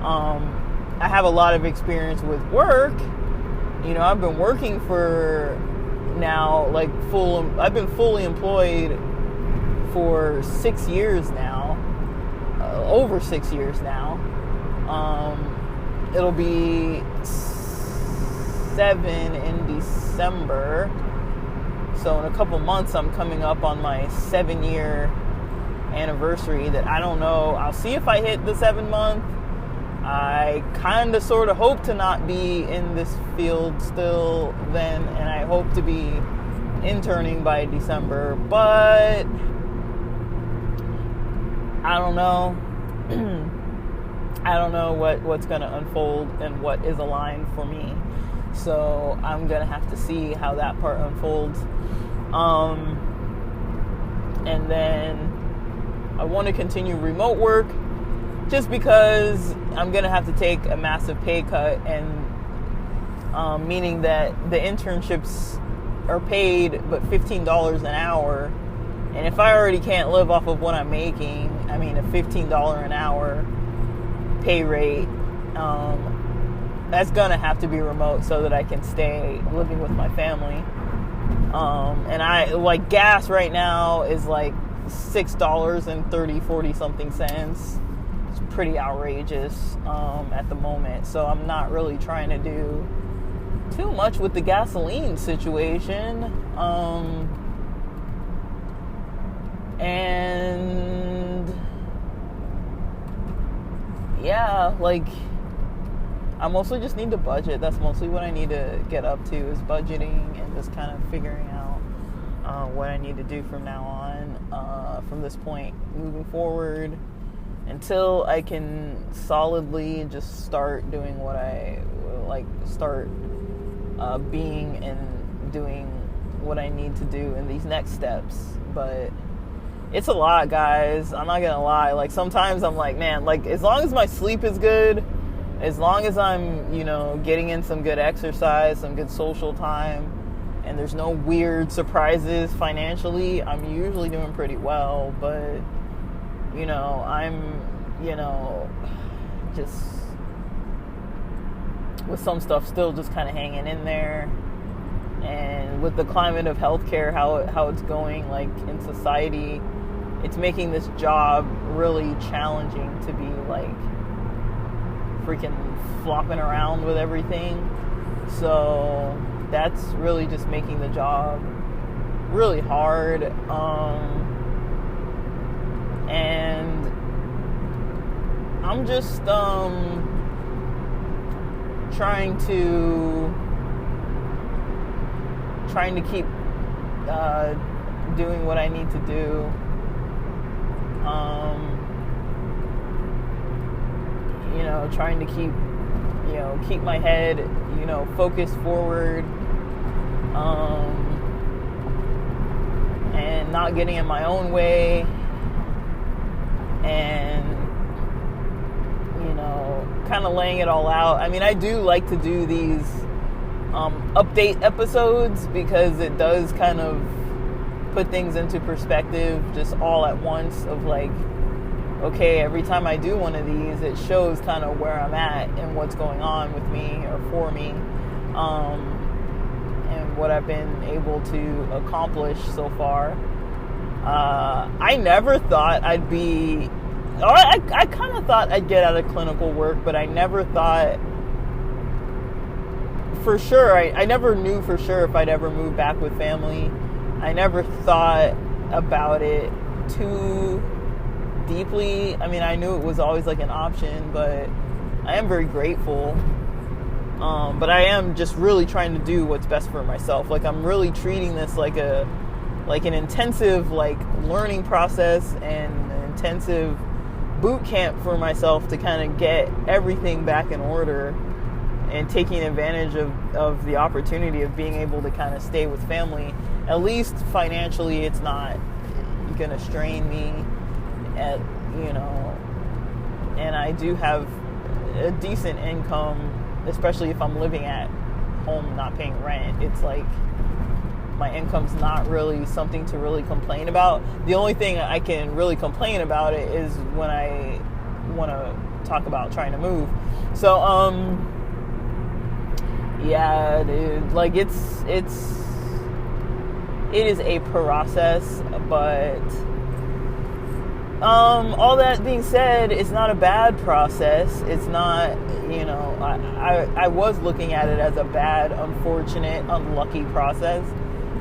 I have a lot of experience with work. I've been working for now, I've been fully employed for 6 years now, over 6 years now. It'll be 7 in December. So in a couple months, I'm coming up on my 7-year anniversary that I don't know. I'll see if I hit the 7-month. I kind of sort of hope to not be in this field still then, and I hope to be interning by December, but I don't know. I don't know what's going to unfold and what is aligned for me. So I'm going to have to see how that part unfolds. And then I want to continue remote work just because I'm going to have to take a massive pay cut, and meaning that the internships are paid but $15 an hour. And if I already can't live off of what I'm making, a $15 an hour pay rate, that's going to have to be remote so that I can stay living with my family. And gas right now is like $6.40 something cents. It's pretty outrageous at the moment. So I'm not really trying to do too much with the gasoline situation. And yeah, I mostly just need to budget. That's mostly what I need to get up to, is budgeting and just kind of figuring out what I need to do from now on, from this point moving forward, until I can solidly just start doing what I start being and doing what I need to do in these next steps. But it's a lot, guys. I'm not gonna lie. Sometimes I'm like, man, as long as my sleep is good, as long as I'm, getting in some good exercise, some good social time, and there's no weird surprises financially, I'm usually doing pretty well. But, I'm, just with some stuff still just kind of hanging in there. And with the climate of healthcare, how it's going, in society, it's making this job really challenging to be, freaking flopping around with everything. So that's really just making the job really hard. And I'm just trying to keep doing what I need to do. Trying to keep my head, focused forward, and not getting in my own way, and, kind of laying it all out. I do like to do these update episodes because it does kind of put things into perspective just all at once of okay, every time I do one of these, it shows kind of where I'm at and what's going on with me or for me, and what I've been able to accomplish so far. I never thought I kind of thought I'd get out of clinical work, but I never thought for sure, I never knew for sure if I'd ever move back with family. I never thought about it too deeply. I knew it was always an option, but I am very grateful. But I am just really trying to do what's best for myself. I'm really treating this like an intensive learning process and an intensive boot camp for myself to kind of get everything back in order, and taking advantage of the opportunity of being able to kind of stay with family. At least financially, it's not going to strain me, and I do have a decent income especially if I'm living at home not paying rent, it's like my income's not really something to really complain about. The only thing I can really complain about it is when I want to talk about trying to move. So yeah, dude, like it is a process, but all that being said, it's not a bad process. It's not, I was looking at it as a bad, unfortunate, unlucky process,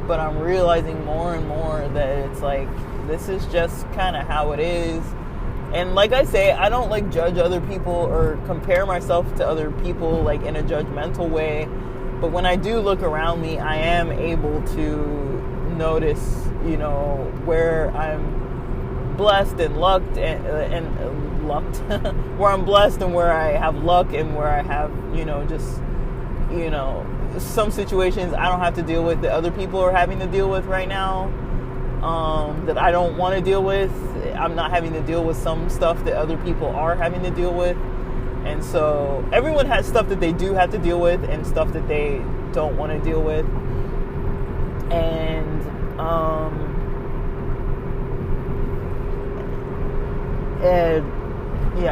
but I'm realizing more and more that it's like, this is just kind of how it is. And like I say, I don't like judge other people or compare myself to other people like in a judgmental way. But when I do look around me, I am able to notice, where I'm blessed and lucked and lucked, where I'm blessed and where I have luck and where I have, some situations I don't have to deal with that other people are having to deal with right now, that I don't want to deal with. I'm not having to deal with some stuff that other people are having to deal with. And so everyone has stuff that they do have to deal with and stuff that they don't want to deal with. And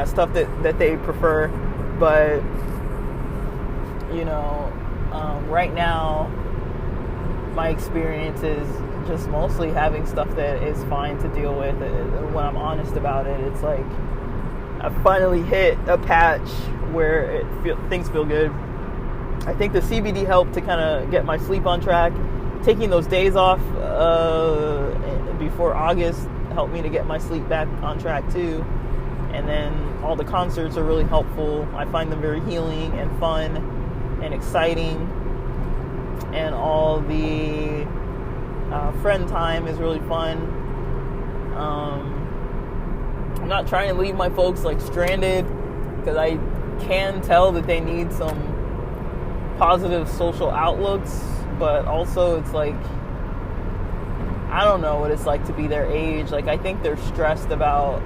stuff that they prefer. But right now my experience is just mostly having stuff that is fine to deal with. When I'm honest about it, it's like I finally hit a patch where things feel good. I think the CBD helped to kind of get my sleep on track. Taking those days off before August helped me to get my sleep back on track too. And then all the concerts are really helpful. I find them very healing and fun and exciting. And all the friend time is really fun. I'm not trying to leave my folks like stranded, because I can tell that they need some positive social outlooks, but also it's like, I don't know what it's like to be their age. Like, I think they're stressed about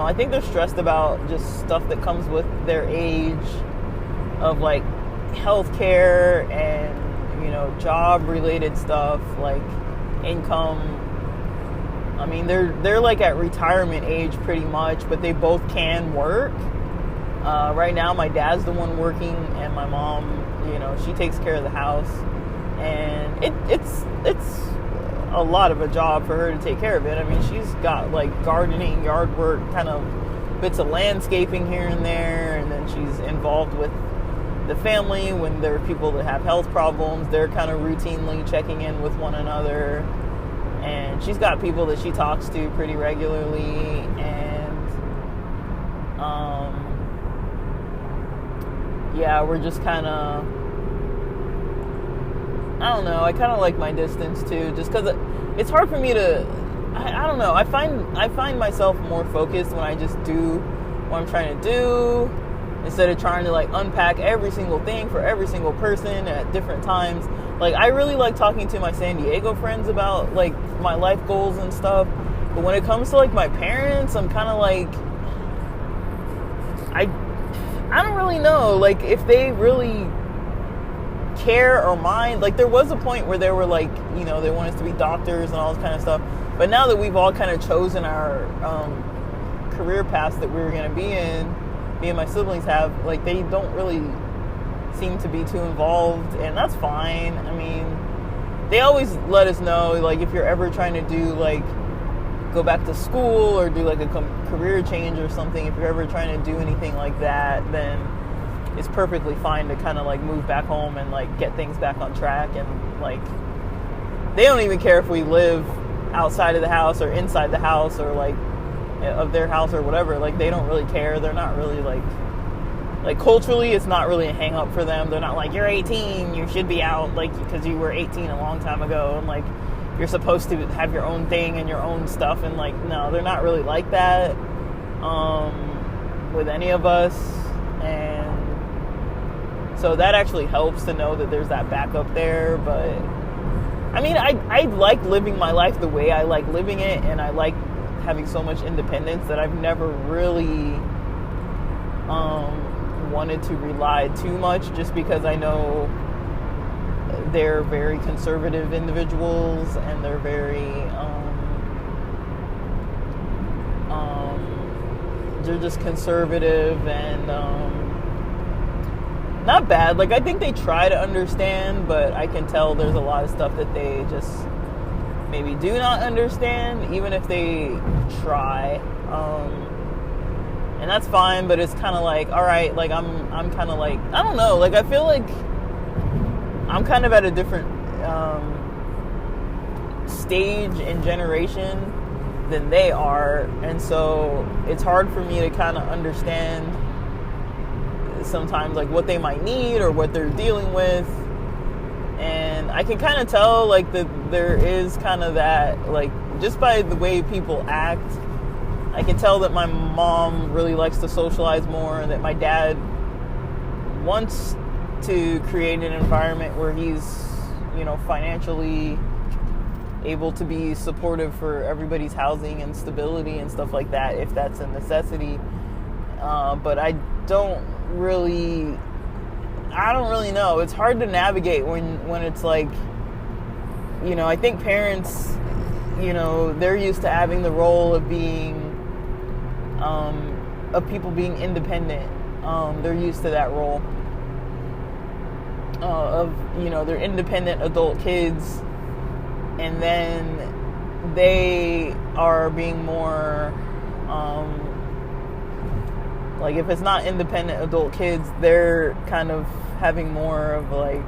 I think they're stressed about just stuff that comes with their age, of like healthcare and job related stuff, like income. I mean, they're like at retirement age pretty much, but they both can work. Right now my dad's the one working, and my mom, she takes care of the house, and it's a lot of a job for her to take care of it. I mean, she's got like gardening, yard work, kind of bits of landscaping here and there, and then she's involved with the family when there are people that have health problems. They're kind of routinely checking in with one another, and she's got people that she talks to pretty regularly, and we're just kind of, I don't know, I kind of like my distance too, just because it's hard for me to, I don't know, I find myself more focused when I just do what I'm trying to do, instead of trying to like unpack every single thing for every single person at different times. Like, I really like talking to my San Diego friends about like my life goals and stuff, but when it comes to like my parents, I'm kind of like, I don't really know, like, if they really care or mind. Like, there was a point where they were like, they want us to be doctors and all this kind of stuff, but now that we've all kind of chosen our career paths that we were going to be in, me and my siblings have, like, they don't really seem to be too involved, and that's fine. I mean, they always let us know, like, if you're ever trying to do, like, go back to school or do, like, a career change or something, if you're ever trying to do anything like that, then it's perfectly fine to kind of, like, move back home and, like, get things back on track. And, like, they don't even care if we live outside of the house or inside the house or, like, of their house or whatever. Like, they don't really care. They're not really, like culturally, it's not really a hang up for them. They're not like, you're 18, you should be out, like, because you were 18 a long time ago, and, like, you're supposed to have your own thing and your own stuff. And, like, no, they're not really like that with any of us. And so that actually helps to know that there's that backup there. But I mean, I like living my life the way I like living it, and I like having so much independence that I've never really wanted to rely too much, just because I know they're very conservative individuals, and they're very they're just conservative and not bad. Like, I think they try to understand, but I can tell there's a lot of stuff that they just maybe do not understand, even if they try. And that's fine, but it's kind of like, all right, like I'm kind of like, I don't know, like I feel like I'm kind of at a different stage and generation than they are, and so it's hard for me to kind of understand sometimes like what they might need or what they're dealing with. And I can kind of tell like that there is kind of that, like, just by the way people act, I can tell that my mom really likes to socialize more, and that my dad wants to create an environment where he's, you know, financially able to be supportive for everybody's housing and stability and stuff like that, if that's a necessity. But I don't really know. It's hard to navigate when it's like, you know, I think parents, you know, they're used to having the role of being, of people being independent. They're used to that role of, you know, they're independent adult kids, and then they are being more, like, if it's not independent adult kids, they're kind of having more of like,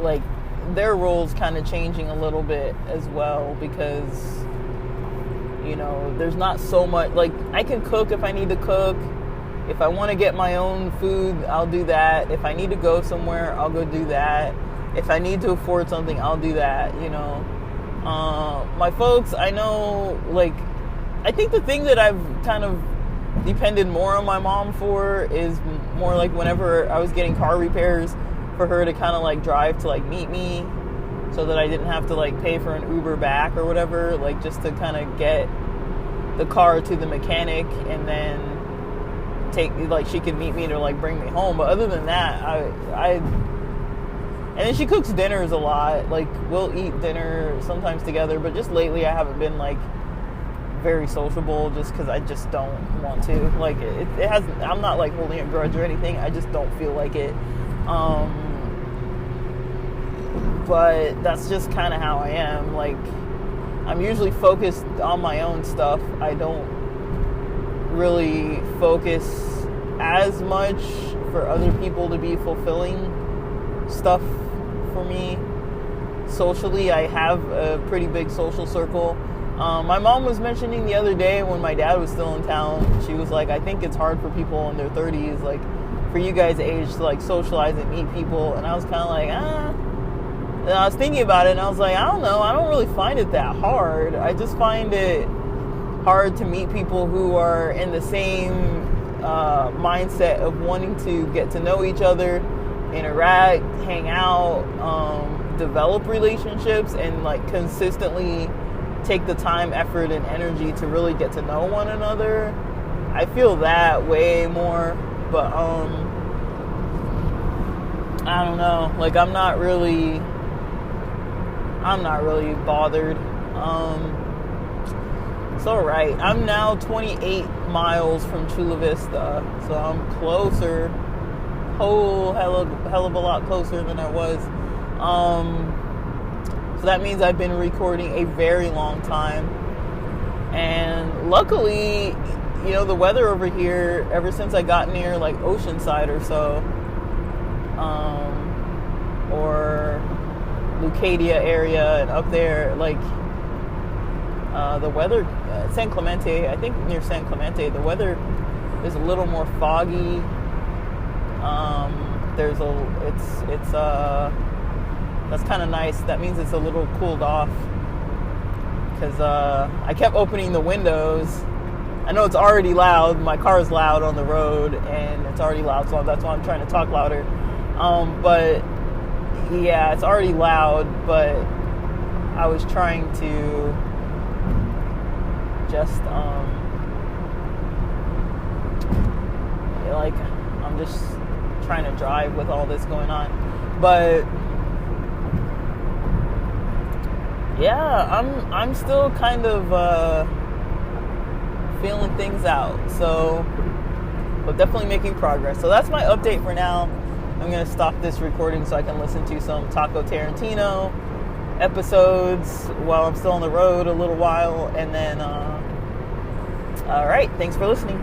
like their roles kind of changing a little bit as well, because, you know, there's not so much, like, I can cook if I need to cook. If I want to get my own food, I'll do that. If I need to go somewhere, I'll go do that. If I need to afford something, I'll do that, you know. My folks, I know, like, I think the thing that I've kind of depended more on my mom for is more like whenever I was getting car repairs, for her to kind of like drive to like meet me, so that I didn't have to like pay for an Uber back or whatever, like just to kind of get the car to the mechanic, and then take, like, she could meet me to like bring me home. But other than that, and then she cooks dinners a lot. Like, we'll eat dinner sometimes together, but just lately I haven't been like very sociable, just because I just don't want to. Like, it hasn't, I'm not like holding a grudge or anything, I just don't feel like it. But that's just kind of how I am. Like, I'm usually focused on my own stuff. I don't really focus as much for other people to be fulfilling stuff for me. Socially, I have a pretty big social circle. My mom was mentioning the other day when my dad was still in town, she was like, I think it's hard for people in their 30s, like, for you guys' age, to like socialize and meet people. And I was kind of like, And I was thinking about it, and I was like, I don't know, I don't really find it that hard. I just find it hard to meet people who are in the same mindset of wanting to get to know each other, interact, hang out, develop relationships, and like consistently take the time, effort, and energy to really get to know one another. I feel that way more, but I don't know. Like, I'm not really bothered. It's alright. I'm now 28 miles from Chula Vista, so I'm closer, whole hell of a lot closer than I was. So that means I've been recording a very long time, and luckily, you know, the weather over here, ever since I got near like Oceanside or so, or Lucadia area and up there, like, the weather, San Clemente, I think near San Clemente, the weather is a little more foggy. That's kind of nice. That means it's a little cooled off, because I kept opening the windows. I know it's already loud. My car is loud on the road, and it's already loud, so that's why I'm trying to talk louder. But yeah, it's already loud, but I was trying to just like I'm just trying to drive with all this going on, but yeah, I'm still kind of feeling things out, so but definitely making progress. So that's my update for now. I'm gonna stop this recording so I can listen to some Taco Tarantino episodes while I'm still on the road a little while, and then all right, thanks for listening.